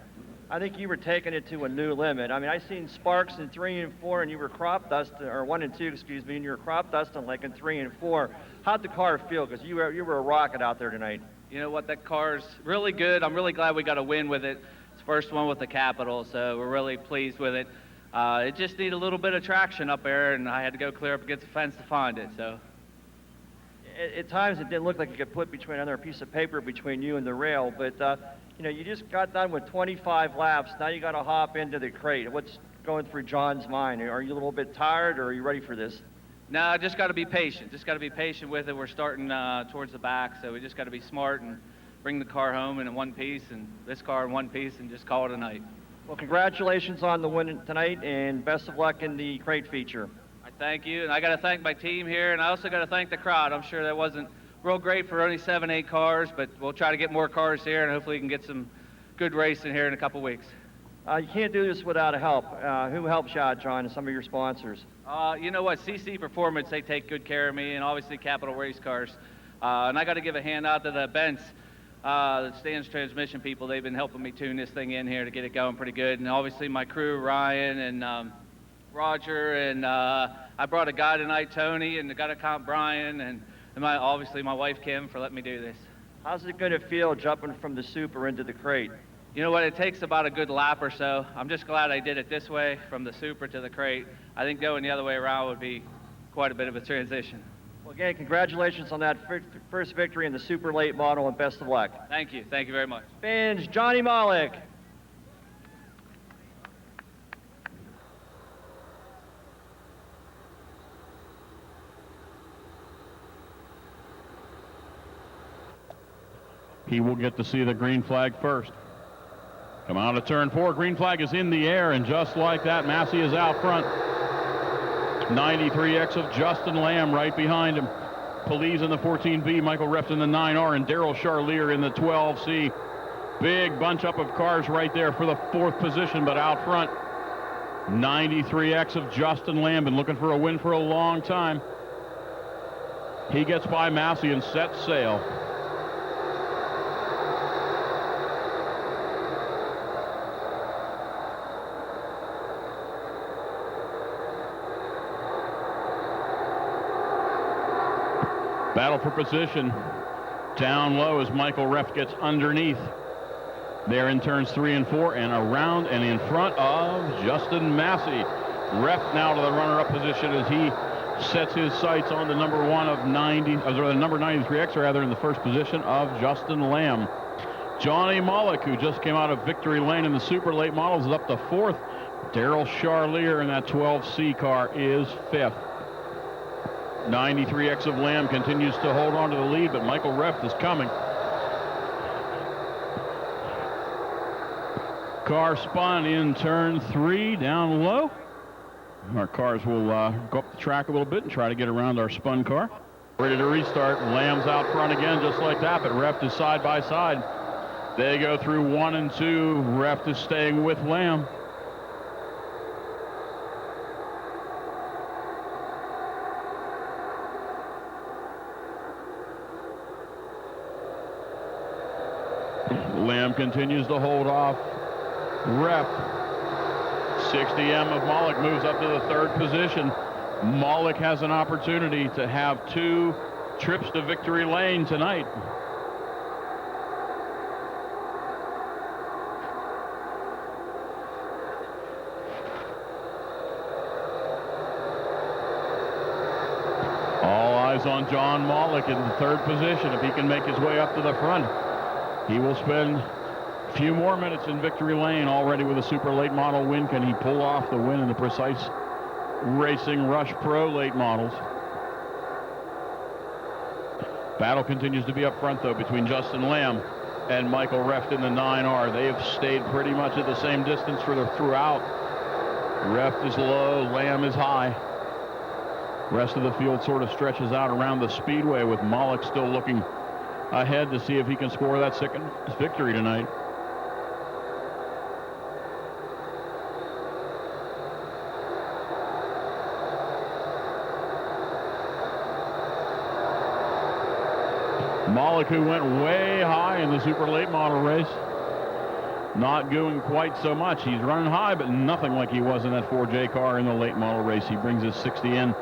I think you were taking it to a new limit. I mean, I seen sparks in 3 and 4, and you were crop dusting, or 1 and 2, excuse me, and you were crop dusting like in 3 and 4. How'd the car feel? Because you were a rocket out there tonight. You know what, that car's really good. I'm really glad we got a win with it. It's the first one with the Capitol, so we're really pleased with it. It just needed a little bit of traction up there, and I had to go clear up against the fence to find it. So At times, it didn't look like you could put between another piece of paper between you and the rail, but you know, you just got done with 25 laps. Now you got to hop into the crate. What's going through John's mind? Are you a little bit tired, or are you ready for this? no, I just got to be patient. Just got to be patient with it. We're starting towards the back, so we just got to be smart and bring the car home in one piece, and this car in one piece, and just call it a night. Well, congratulations on the win tonight, and best of luck in the crate feature. I thank you, and I got to thank my team here, and I also got to thank the crowd. I'm sure that wasn't real great for only 7, 8 cars, but we'll try to get more cars here, and hopefully we can get some good racing here in a couple weeks. You can't do this without a help. Who helps you out, John, and some of your sponsors? You know what, CC Performance, they take good care of me, and obviously Capital Race Cars. And I got to give a hand out to the Benz, the Stan's transmission people. They've been helping me tune this thing in here to get it going pretty good. And obviously my crew, Ryan and Roger, and I brought a guy tonight, Tony, and I got to comp Brian, and obviously my wife, Kim, for letting me do this. How's it going to feel jumping from the Super into the crate? You know what, it takes about a good lap or so. I'm just glad I did it this way, from the Super to the crate. I think going the other way around would be quite a bit of a transition. Well, again, congratulations on that first victory in the Super Late Model, and best of luck. Thank you very much. Fans, Johnny Malik. He will get to see the green flag first. Come out of turn 4, green flag is in the air, and just like that, Massey is out front. 93X of Justin Lamb right behind him. Police in the 14B, Michael Reft in the 9R, and Daryl Charlier in the 12C. Big bunch up of cars right there for the 4th position, but out front, 93X of Justin Lamb, been looking for a win for a long time. He gets by Massey and sets sail. Battle for position down low as Michael Reft gets underneath. There in turns 3 and 4, and around and in front of Justin Massey. Reft now to the runner-up position as he sets his sights on the number 93X rather, in the first position of Justin Lamb. Johnny Malik, who just came out of victory lane in the Super Late Models, is up to 4th. Daryl Charlier in that 12C car is 5th. 93X of Lamb continues to hold on to the lead, but Michael Reft is coming. Car spun in turn 3 down low. Our cars will go up the track a little bit and try to get around our spun car. Ready to restart. Lamb's out front again just like that, but Reft is side by side. They go through 1 and 2. Reft is staying with Lamb. Lamb continues to hold off Reft. 60M of Malik moves up to the 3rd position. Malik has an opportunity to have 2 trips to victory lane tonight. All eyes on John Malik in the 3rd position. If he can make his way up to the front, he will spend a few more minutes in victory lane. Already with a Super Late Model win, can he pull off the win in the Precise Racing Rush Pro Late Models? Battle continues to be up front, though, between Justin Lamb and Michael Reft in the 9R. They have stayed pretty much at the same distance throughout. Reft is low, Lamb is high. Rest of the field sort of stretches out around the Speedway, with Malik still looking ahead to see if he can score that 2nd victory tonight. Malik, who went way high in the super late model race, not doing quite so much. He's running high, but nothing like he was in that 4J car in the late model race. He brings his 60 in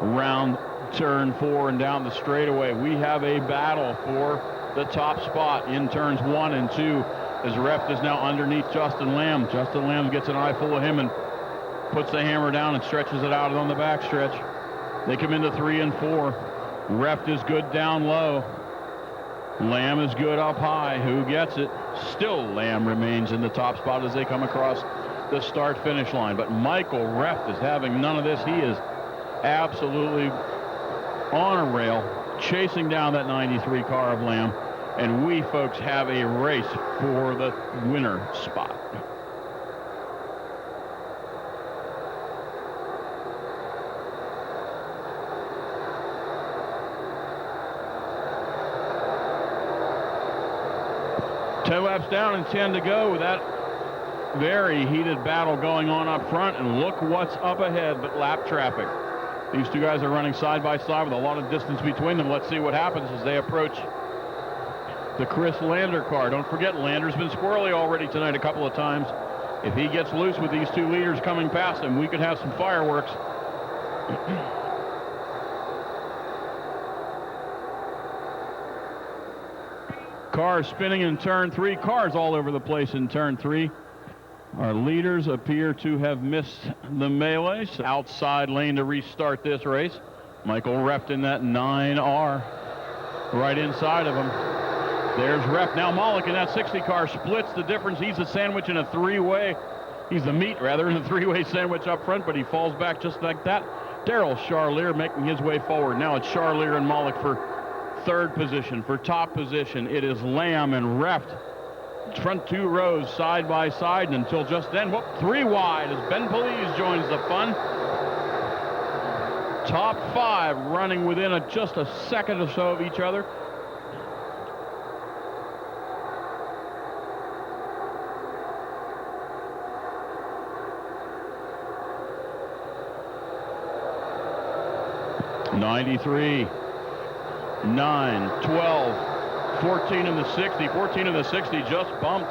around turn 4 and down the straightaway. We have a battle for the top spot in turns 1 and 2 as Reft is now underneath Justin Lamb. Justin Lamb gets an eye full of him and puts the hammer down and stretches it out on the backstretch. They come into 3 and 4. Reft is good down low. Lamb is good up high. Who gets it? Still Lamb remains in the top spot as they come across the start-finish line. But Michael Reft is having none of this. He is absolutely on a rail, chasing down that 93 car of Lamb. And we, folks, have a race for the winner spot. Two laps down and 10 to go with that very heated battle going on up front. And look what's up ahead but lap traffic. These two guys are running side by side with a lot of distance between them. Let's see what happens as they approach the Chris Lander car. Don't forget, Lander's been squirrely already tonight a couple of times. If he gets loose with these two leaders coming past him, we could have some fireworks. Cars spinning in turn 3. Cars all over the place in turn 3. Our leaders appear to have missed the melee. So outside lane to restart this race. Michael Reft in that 9R right inside of him. There's Reft. Now Malik in that 60 car splits the difference. He's a sandwich in a three-way. He's the meat, rather, in a three-way sandwich up front, but he falls back just like that. Daryl Charlier making his way forward. Now it's Charlier and Malik for third position. For top position, it is Lamb and Reft. Front two rows side by side, and until just then, whoop, 3 wide as Ben Police joins the fun. Top 5 running within just a second or so of each other. '93, 9, 12, 14 in the 60. 14 in the 60 just bumped.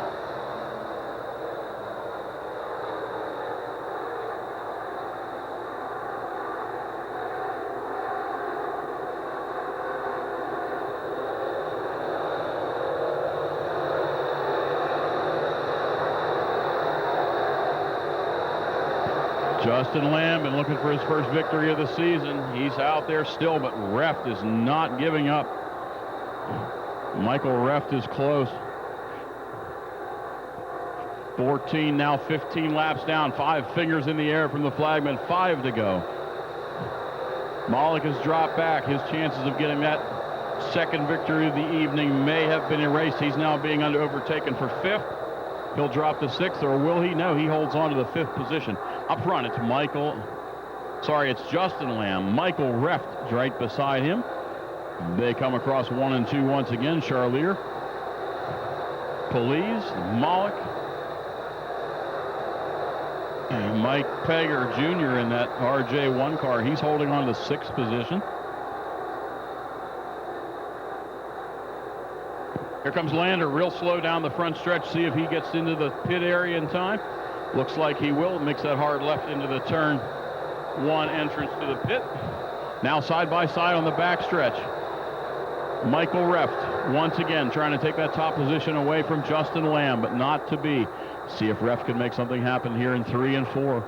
Justin Lamb been looking for his first victory of the season. He's out there still, but Reft is not giving up. Michael Reft is close. 14, now 15 laps down. 5 fingers in the air from the flagman. 5 to go. Malik has dropped back. His chances of getting that second victory of the evening may have been erased. He's now being overtaken for 5th. He'll drop to 6th, or will he? No, he holds on to the 5th position. Up front, it's Justin Lamb. Michael Reft is right beside him. They come across 1 and 2 once again. Charlier, Police, Malik, and Mike Pegger Jr. in that RJ1 car. He's holding on to the 6th position. Here comes Lander, real slow down the front stretch. See if he gets into the pit area in time. Looks like he will. Makes that hard left into the turn 1 entrance to the pit. Now side by side on the back stretch. Michael Reft once again trying to take that top position away from Justin Lamb, but not to be. See if Reft can make something happen here in 3 and 4.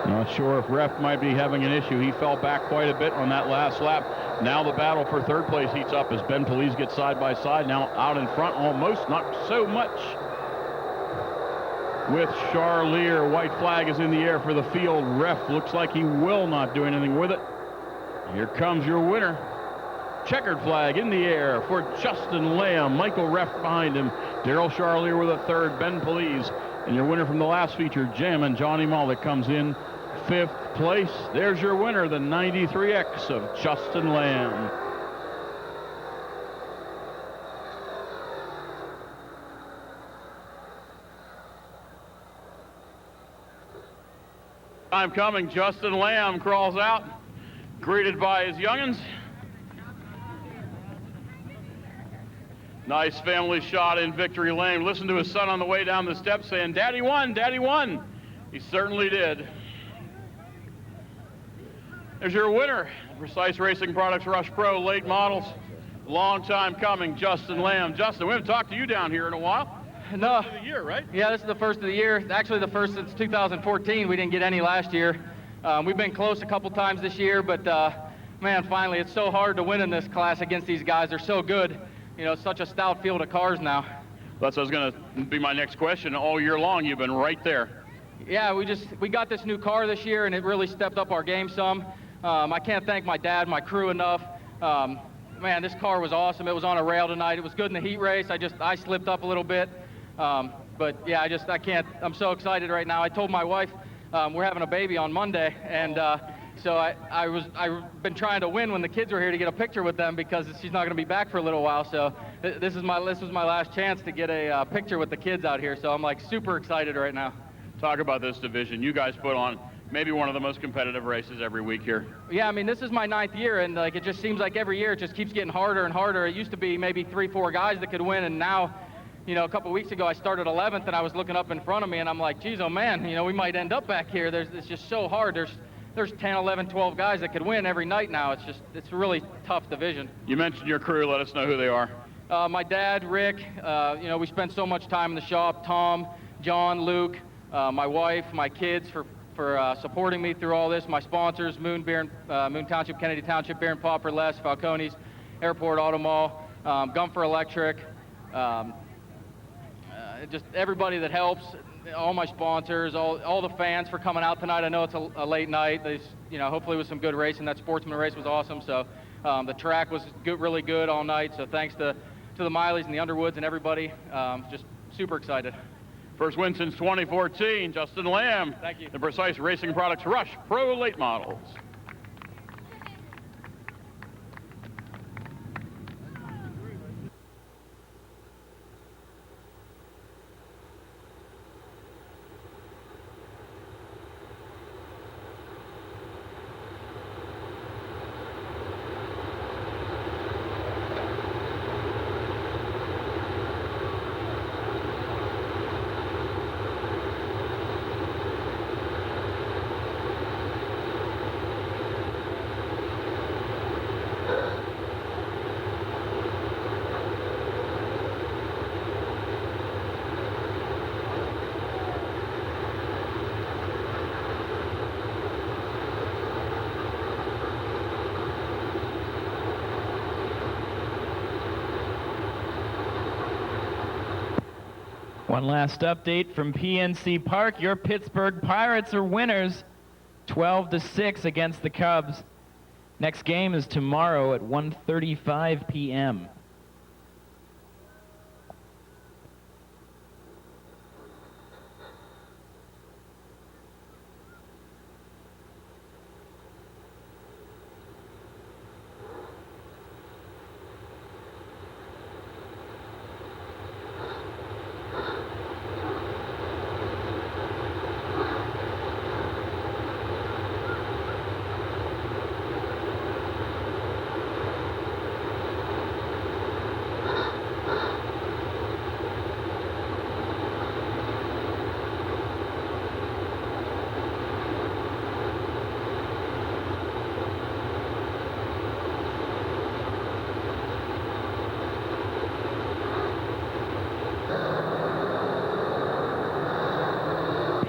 Not sure if Reft might be having an issue. He fell back quite a bit on that last lap. Now the battle for third place heats up as Ben Police gets side by side. Now out in front almost, not so much. With Charlier, white flag is in the air for the field. Reft looks like he will not do anything with it. Here comes your winner. Checkered flag in the air for Justin Lamb. Michael Reft behind him. Daryl Charlier with a third. Ben Police And your winner from the last feature, Jim and Johnny Mullick, comes in 5th place. There's your winner, the 93X of Justin Lamb. Time coming, Justin Lamb crawls out, greeted by his young'uns. Nice family shot in victory lane. Listen to his son on the way down the steps saying, "Daddy won, Daddy won." He certainly did. There's your winner, Precise Racing Products Rush Pro late models. Long time coming, Justin Lamb. Justin, we haven't talked to you down here in a while. No. First of the year, right? Yeah, this is the first of the year. Actually, the first since 2014. We didn't get any last year. We've been close a couple times this year, but man, finally, it's so hard to win in this class against these guys. They're so good. You know, it's such a stout field of cars now. That's going to be my next question. All year long, you've been right there. Yeah, we got this new car this year, and it really stepped up our game some. I can't thank my dad, my crew enough. Man, this car was awesome. It was on a rail tonight. It was good in the heat race. I slipped up a little bit. But yeah, I can't. I'm so excited right now. I told my wife we're having a baby on Monday, and so I've been trying to win when the kids were here to get a picture with them because she's not going to be back for a little while. So this was my last chance to get a picture with the kids out here. So I'm like super excited right now. Talk about this division. You guys put on maybe one of the most competitive races every week here. Yeah, I mean, this is my 9th year, and like it just seems like every year it just keeps getting harder and harder. It used to be maybe 3-4 guys that could win, and now, you know, a couple weeks ago I started 11th, and I was looking up in front of me, and I'm like, geez, oh man, you know, we might end up back here. It's just so hard. There's 10, 11, 12 guys that could win every night now. It's a really tough division. You mentioned your crew. Let us know who they are. My dad, Rick. You know, we spend so much time in the shop. Tom, John, Luke, my wife, my kids for supporting me through all this. My sponsors, Moon Township, Kennedy Township, Beer and Popper, Les, Falcone's, Airport Auto Mall, Gumfer Electric. Just everybody that helps, all my sponsors, all the fans for coming out tonight. I know it's a late night. You know, hopefully with some good racing. That Sportsman race was awesome. So the track was really good all night. So thanks to the Mileys and the Underwoods and everybody. Just super excited. First win since 2014, Justin Lamb. Thank you. The Precise Racing Products Rush Pro late models. One last update from PNC Park. Your Pittsburgh Pirates are winners, 12-6 against the Cubs. Next game is tomorrow at 1:35 p.m.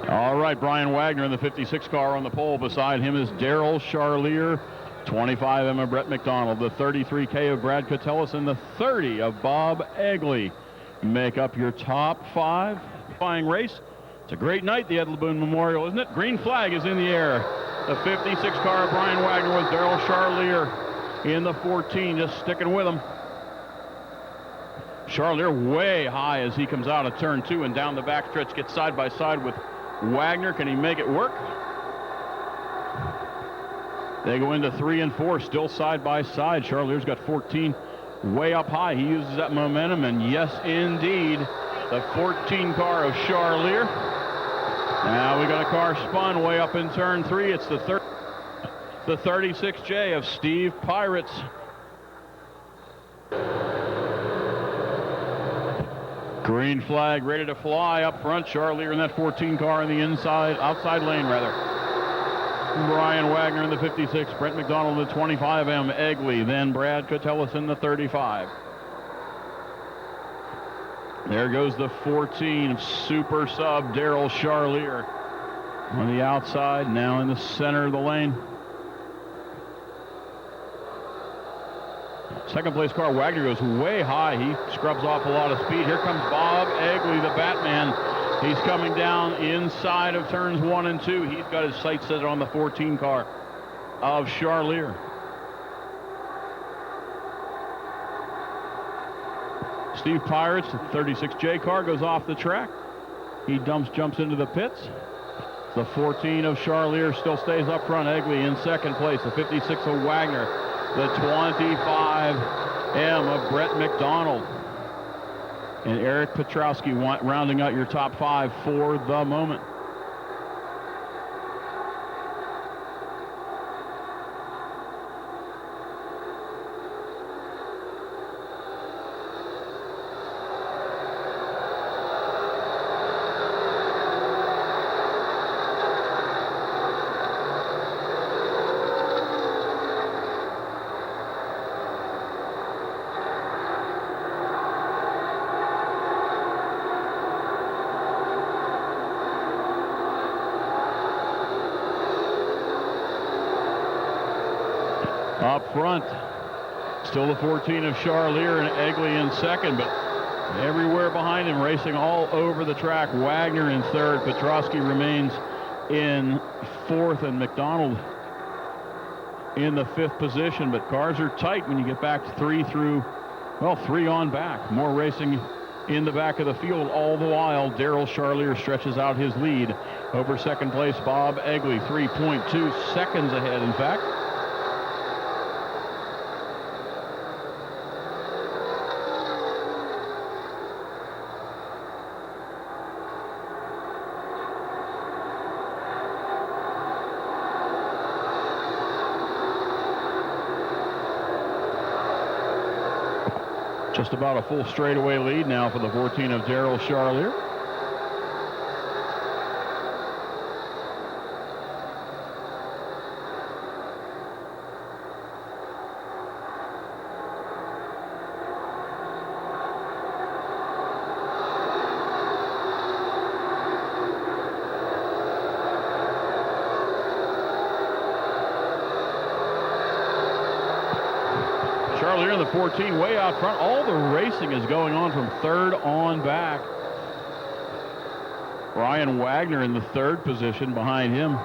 All right, Brian Wagner in the 56 car on the pole. Beside him is Daryl Charlier, 25 Emma Brett McDonald, the 33K of Brad Catellis, and the 30 of Bob Egley. Make up your top 5 qualifying race. It's a great night, the Ed LeBoon Memorial, isn't it? Green flag is in the air. The 56 car of Brian Wagner with Daryl Charlier in the 14, just sticking with him. Charlier way high as he comes out of turn 2 and down the backstretch, gets side by side with Wagner. Can he make it work? They go into 3 and 4, still side by side. Charlier's got 14 way up high. He uses that momentum, and yes, indeed, the 14 car of Charlier. Now we got a car spun way up in turn 3. It's the 36J of Steve Pirates. Green flag ready to fly up front. Charlier in that 14 car in the outside lane rather. Brian Wagner in the 56, Brent McDonald in the 25M, Egley, then Brad Cotellus in the 35. There goes the 14 super sub Darrell Charlier on the outside, now in the center of the lane. Second place car, Wagner, goes way high. He scrubs off a lot of speed. Here comes Bob Egley, the Batman. He's coming down inside of turns 1 and 2. He's got his sights set on the 14 car of Charlier. Steve Pirates, the 36J car, goes off the track. He jumps into the pits. The 14 of Charlier still stays up front. Egley in second place. The 56 of Wagner. The 25M of Brett McDonald. And Eric Petrowski rounding out your top 5 for the moment. Up front, still the 14 of Charlier and Egley in second, but everywhere behind him, racing all over the track. Wagner in third, Petrowski remains in fourth, and McDonald in the 5th position. But cars are tight when you get back to 3 on back. More racing in the back of the field. All the while, Darrell Charlier stretches out his lead over second place Bob Egley, 3.2 seconds ahead, in fact. Just about a full straightaway lead now for the 14 of Darrell Charlier. Charlier in the 14 way out front. All the racing is going on from third on back. Brian Wagner in the 3rd position. Behind him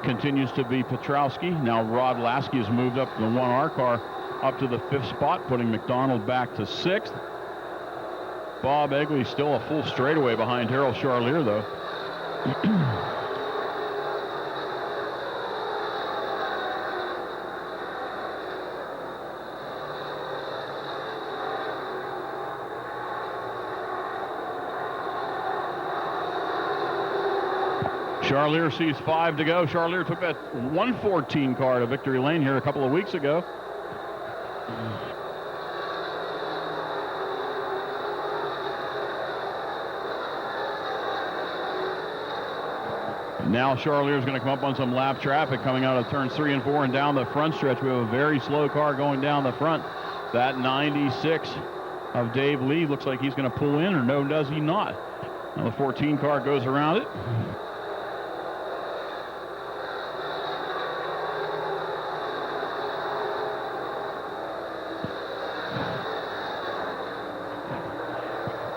continues to be Petrowski. Now Rod Lasky has moved up the 1R car up to the 5th spot, putting McDonald back to 6th. Bob Egley still a full straightaway behind Darrell Charlier, though. Charlier sees 5 to go. Charlier took that 114 car to victory lane here a couple of weeks ago. Now Charlier is going to come up on some lap traffic coming out of turns 3 and 4 and down the front stretch. We have a very slow car going down the front. That 96 of Dave Lee looks like he's going to pull in, or no, does he not? Now the 14 car goes around it.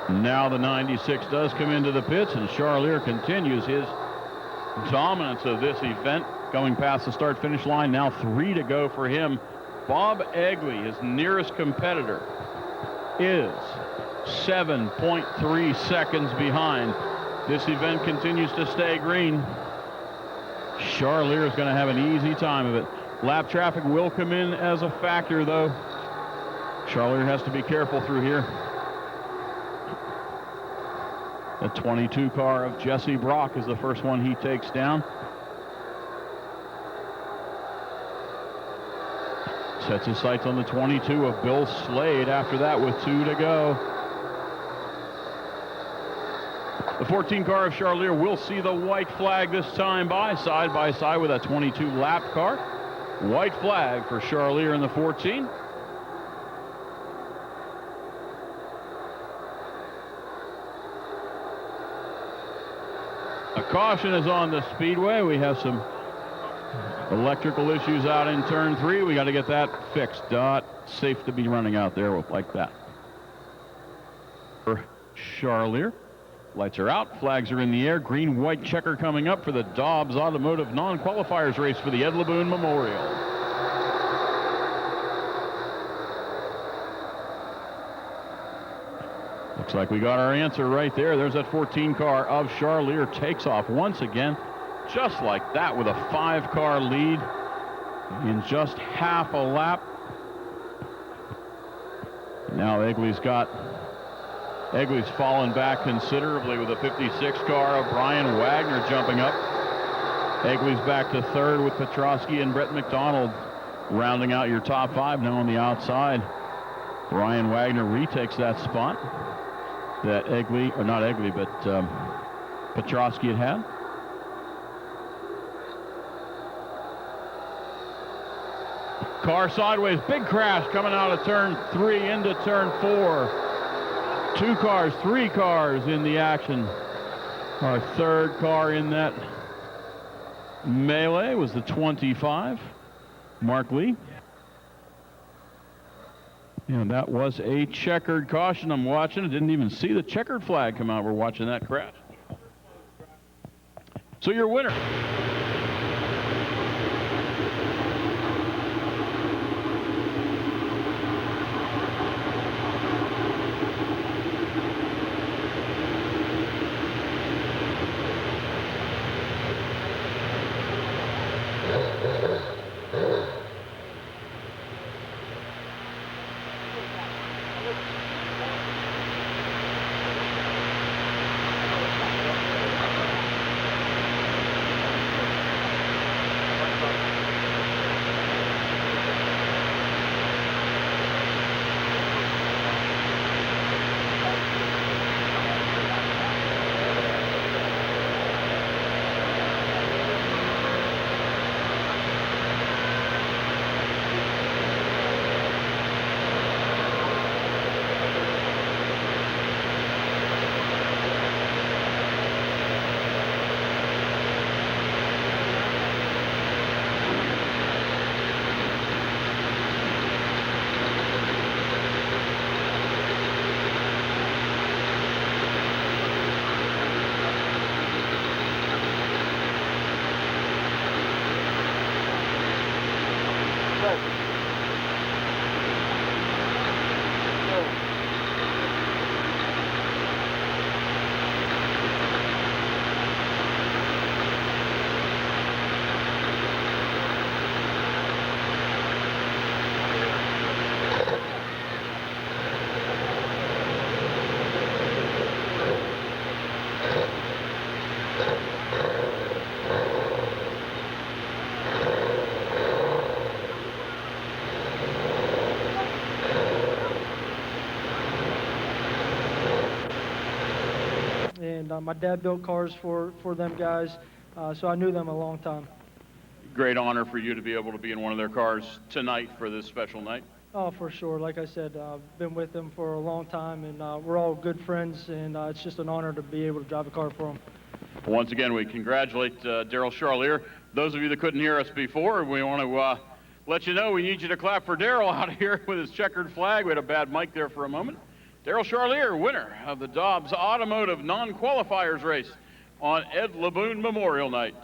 Now the 96 does come into the pits, and Charlier continues his dominance of this event, going past the start-finish line. Now 3 to go for him. Bob Egley, his nearest competitor, is 7.3 seconds behind. This event continues to stay green. Charlier is going to have an easy time of it. Lap traffic will come in as a factor, though. Charlier has to be careful through here. The 22 car of Jesse Brock is the first one he takes down. Sets his sights on the 22 of Bill Slade after that with 2 to go. The 14 car of Charlier will see the white flag this time side by side with a 22 lap car. White flag for Charlier in the 14. A caution is on the Speedway. We have some electrical issues out in turn 3. We got to get that fixed. Not safe to be running out there like that. For Charlier. Lights are out, flags are in the air. Green-white checker coming up for the Dobbs Automotive non-qualifiers race for the Ed LeBoon Memorial. Looks like we got our answer right there. There's that 14 car of Charlier, takes off once again, just like that, with a 5-car lead in just half a lap. Now Egley's fallen back considerably with a 56 car of Brian Wagner jumping up. Egley's back to third with Petrosky and Brett McDonald rounding out your top 5 now on the outside. Brian Wagner retakes that spot that Petrosky had. Car sideways, big crash coming out of turn 3 into turn 4. 2 cars, 3 cars in the action. Our third car in that melee was the 25, Mark Lee. And that was a checkered caution. I'm watching it. Didn't even see the checkered flag come out. We're watching that crash. So your winner. And my dad built cars for them guys, so I knew them a long time. Great honor for you to be able to be in one of their cars tonight for this special night. Oh, for sure. Like I said, I've been with them for a long time, and we're all good friends, and it's just an honor to be able to drive a car for them. Once again, we congratulate Daryl Charlier. Those of you that couldn't hear us before, we want to let you know we need you to clap for Daryl out here with his checkered flag. We had a bad mic there for a moment. Daryl Charlier, winner of the Dobbs Automotive non-qualifiers race on Ed LeBoon Memorial Night.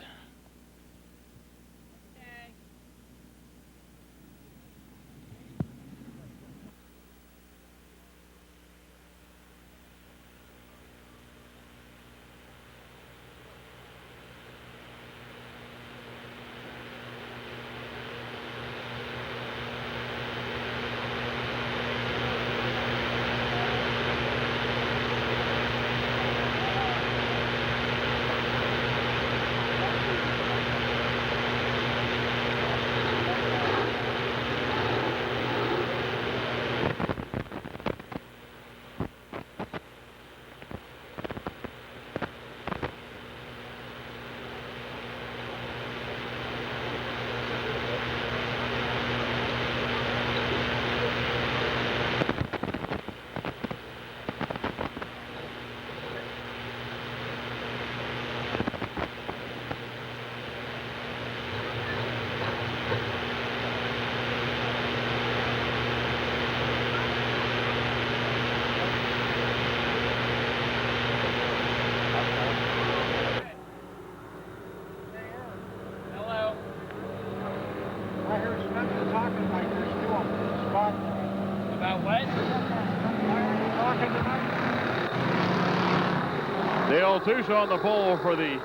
Dale Touche on the pole for the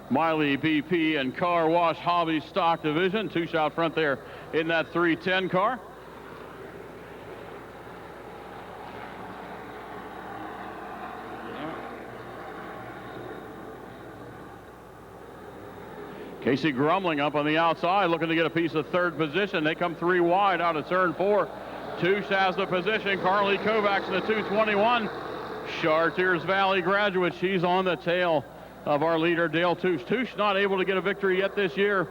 Miley BP and Car Wash Hobby Stock Division. Touche out front there in that 310 car. Casey Grumling up on the outside, looking to get a piece of third position. They come 3 wide out of turn 4. Touche has the position. Carly Kovacs in the 221. Chartiers Valley graduate. She's on the tail of our leader, Dale Touche. Touche not able to get a victory yet this year.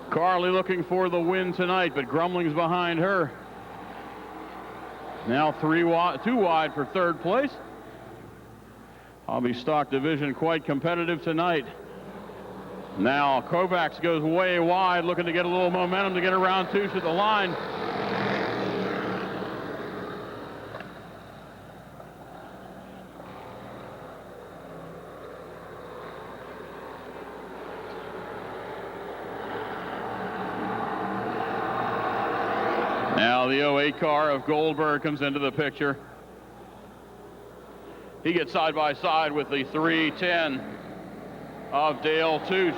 Carly looking for the win tonight, but Grumling's behind her. Now 2 wide for third place. Hobby Stock Division quite competitive tonight. Now Kovacs goes way wide, looking to get a little momentum to get around Touche at the line. Now the 08 car of Goldberg comes into the picture. He gets side by side with the 310 of Dale Touche.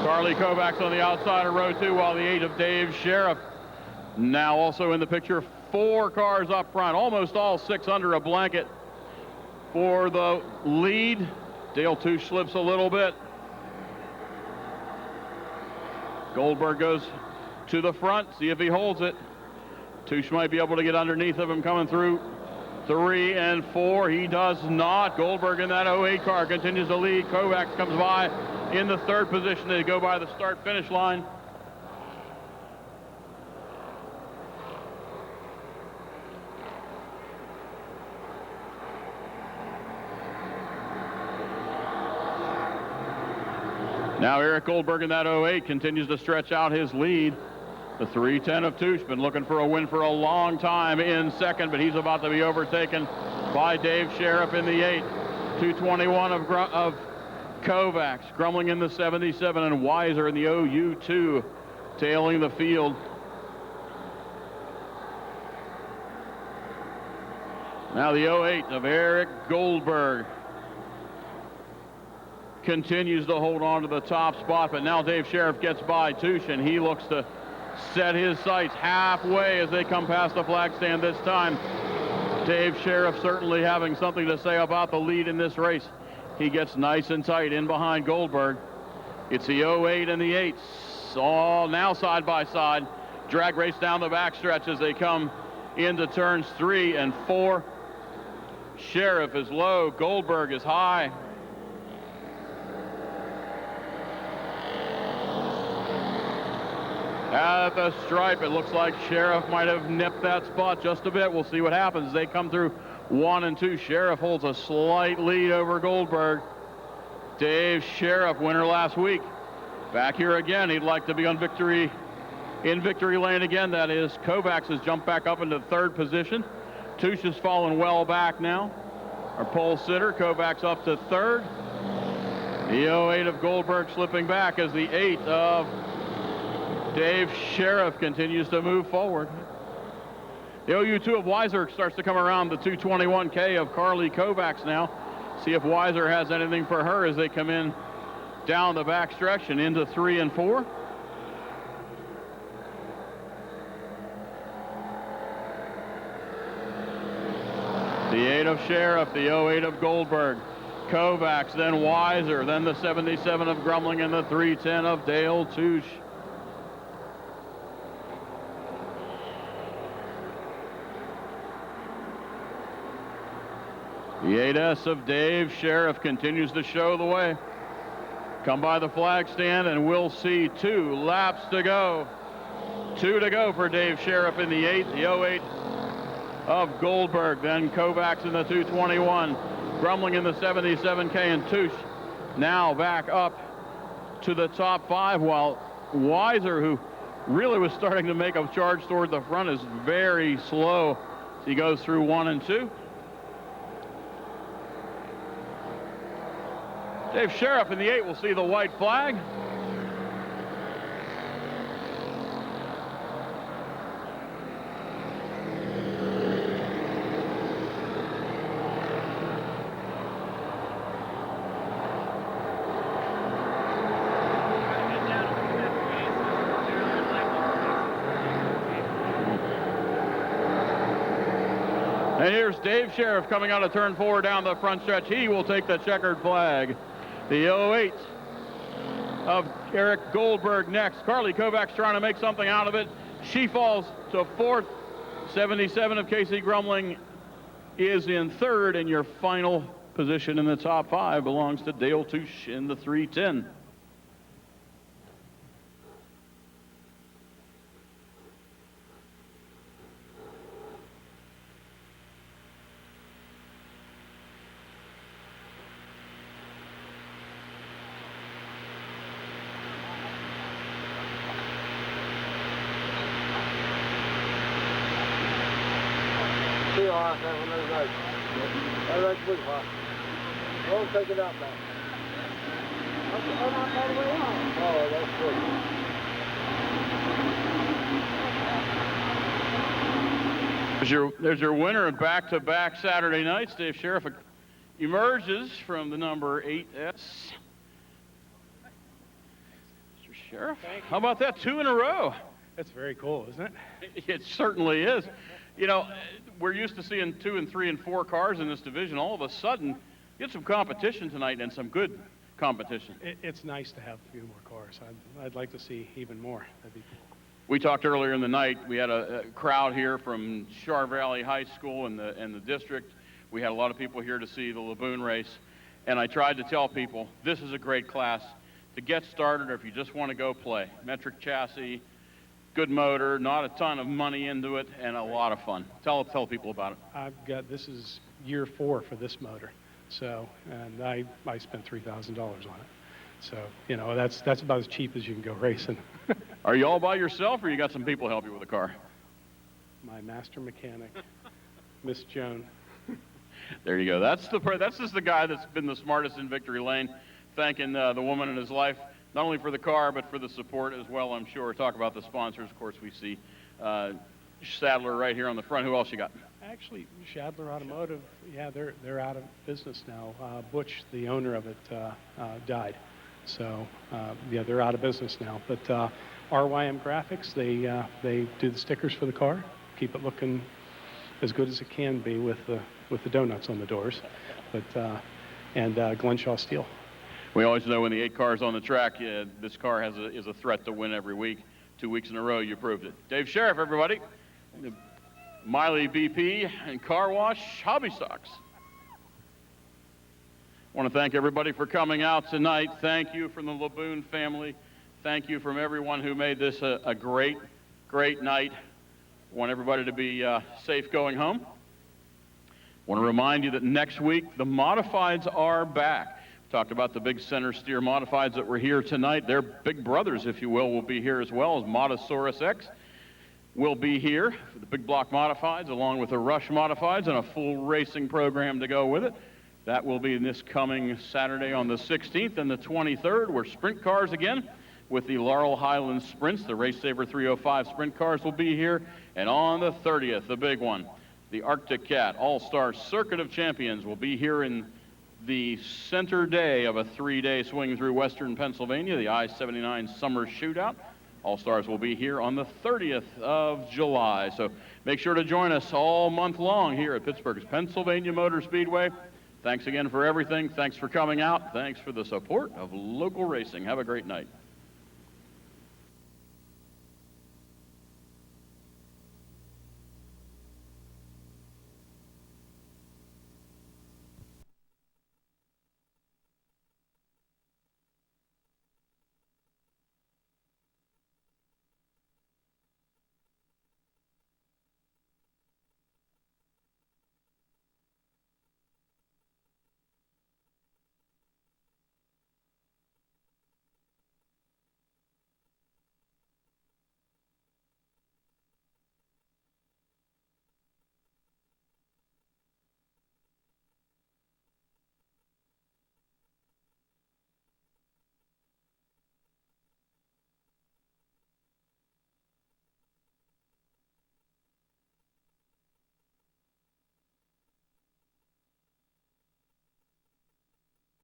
Carly Kovacs on the outside of row 2, while the 8 of Dave Sheriff. Now also in the picture, 4 cars up front, almost all 6 under a blanket for the lead. Dale Touche slips a little bit. Goldberg goes to the front, see if he holds it. Touche might be able to get underneath of him coming through 3 and 4. He does not. Goldberg in that 08 car continues to lead. Kovacs comes by in the 3rd position. They go by the start-finish line. Now Eric Goldberg in that 08 continues to stretch out his lead. The 310 of Touche been looking for a win for a long time in second, but he's about to be overtaken by Dave Sheriff in the 8. 221 of Kovacs. Grumling in the 77 and Weiser in the OU2 tailing the field. Now the 08 of Eric Goldberg continues to hold on to the top spot, but now Dave Sheriff gets by Touche, and he looks to set his sights halfway as they come past the flag stand this time. Dave Sheriff certainly having something to say about the lead in this race. He gets nice and tight in behind Goldberg. It's the 08 and the 8, all now side by side. Drag race down the backstretch as they come into turns 3 and 4. Sheriff is low, Goldberg is high. At the stripe, it looks like Sheriff might have nipped that spot just a bit. We'll see what happens as they come through 1 and 2. Sheriff holds a slight lead over Goldberg. Dave Sheriff, winner last week. Back here again. He'd like to be on victory lane again. That is, Kovacs has jumped back up into 3rd position. Touche has fallen well back now. Our pole sitter, Kovacs up to 3rd. The 08 of Goldberg slipping back as the 8 of Dave Sheriff continues to move forward. The OU2 of Weiser starts to come around the 221K of Carly Kovacs now. See if Weiser has anything for her as they come in down the back stretch and into 3 and 4. The 8 of Sheriff, the 08 of Goldberg. Kovacs, then Weiser, then the 77 of Grumling, and the 310 of Dale Touche. The 8S of Dave Sheriff continues to show the way. Come by the flag stand and we'll see 2 laps to go. 2 to go for Dave Sheriff in the 8, the 08 of Goldberg. Then Kovacs in the 221. Grumbling in the 77K, and Touche now back up to the top 5, while Weiser, who really was starting to make a charge toward the front, is very slow. He goes through 1 and 2. Dave Sheriff in the 8 will see the white flag. And here's Dave Sheriff coming out of turn 4 down the front stretch. He will take the checkered flag. The 08 of Eric Goldberg next. Carly Kovacs trying to make something out of it. She falls to 4th. 77 of Casey Grumbling is in 3rd, and your final position in the top 5 belongs to Dale Touche in the 310. Don't take it out now. I'm not all the way on. Oh, that's good. There's your winner in back-to-back Saturday nights. Dave Sheriff emerges from the number 8S. Mr. Sheriff, how about that? 2 in a row. That's very cool, isn't it? It certainly is. You know, we're used to seeing 2 and 3 and 4 cars in this division. All of a sudden, get some competition tonight, and some good competition. It's nice to have a few more cars. I'd like to see even more. That'd be cool. We talked earlier in the night. We had a crowd here from Char Valley High School and the district. We had a lot of people here to see the Laboon race, and I tried to tell people this is a great class to get started, or if you just want to go play. Metric chassis, good motor, not a ton of money into it, and a lot of fun. Tell people about it. This is year 4 for this motor. So, and I spent $3,000 on it. So, you know, that's about as cheap as you can go racing. Are you all by yourself, or you got some people help you with the car? My master mechanic, Miss Joan. There you go. That's just the guy that's been the smartest in victory lane, thanking the woman in his life, not only for the car, but for the support as well, I'm sure. Talk about the sponsors. Of course, we see Sadler right here on the front. Who else you got? Actually, Shadler Automotive, yeah, they're out of business now. Butch, the owner of it, died. So, yeah, they're out of business now. But RYM Graphics, they do the stickers for the car, keep it looking as good as it can be with the donuts on the doors. But and Glenshaw Steel. We always know when the 8 cars on the track, this car is a threat to win every week. 2 weeks in a row, you proved it. Dave Sheriff, everybody. Miley BP and Car Wash Hobby Stocks. I want to thank everybody for coming out tonight. Thank you from the Laboon family. Thank you from everyone who made this a great, great night. I want everybody to be safe going home. I want to remind you that next week the modifieds are back. We talked about the big center steer modifieds that were here tonight. Their big brothers, if you will be here as well, as Motosaurus X will be here for the big block modifieds, along with the Rush modifieds and a full racing program to go with it. That will be this coming Saturday on the 16th and the 23rd. We're sprint cars again with the Laurel Highlands Sprints. The Race Saver 305 sprint cars will be here. And on the 30th, the big one, the Arctic Cat All-Star Circuit of Champions will be here in the center day of a 3-day swing through western Pennsylvania, the I-79 Summer Shootout. All-Stars will be here on the 30th of July. So make sure to join us all month long here at Pittsburgh's Pennsylvania Motor Speedway. Thanks again for everything. Thanks for coming out. Thanks for the support of local racing. Have a great night.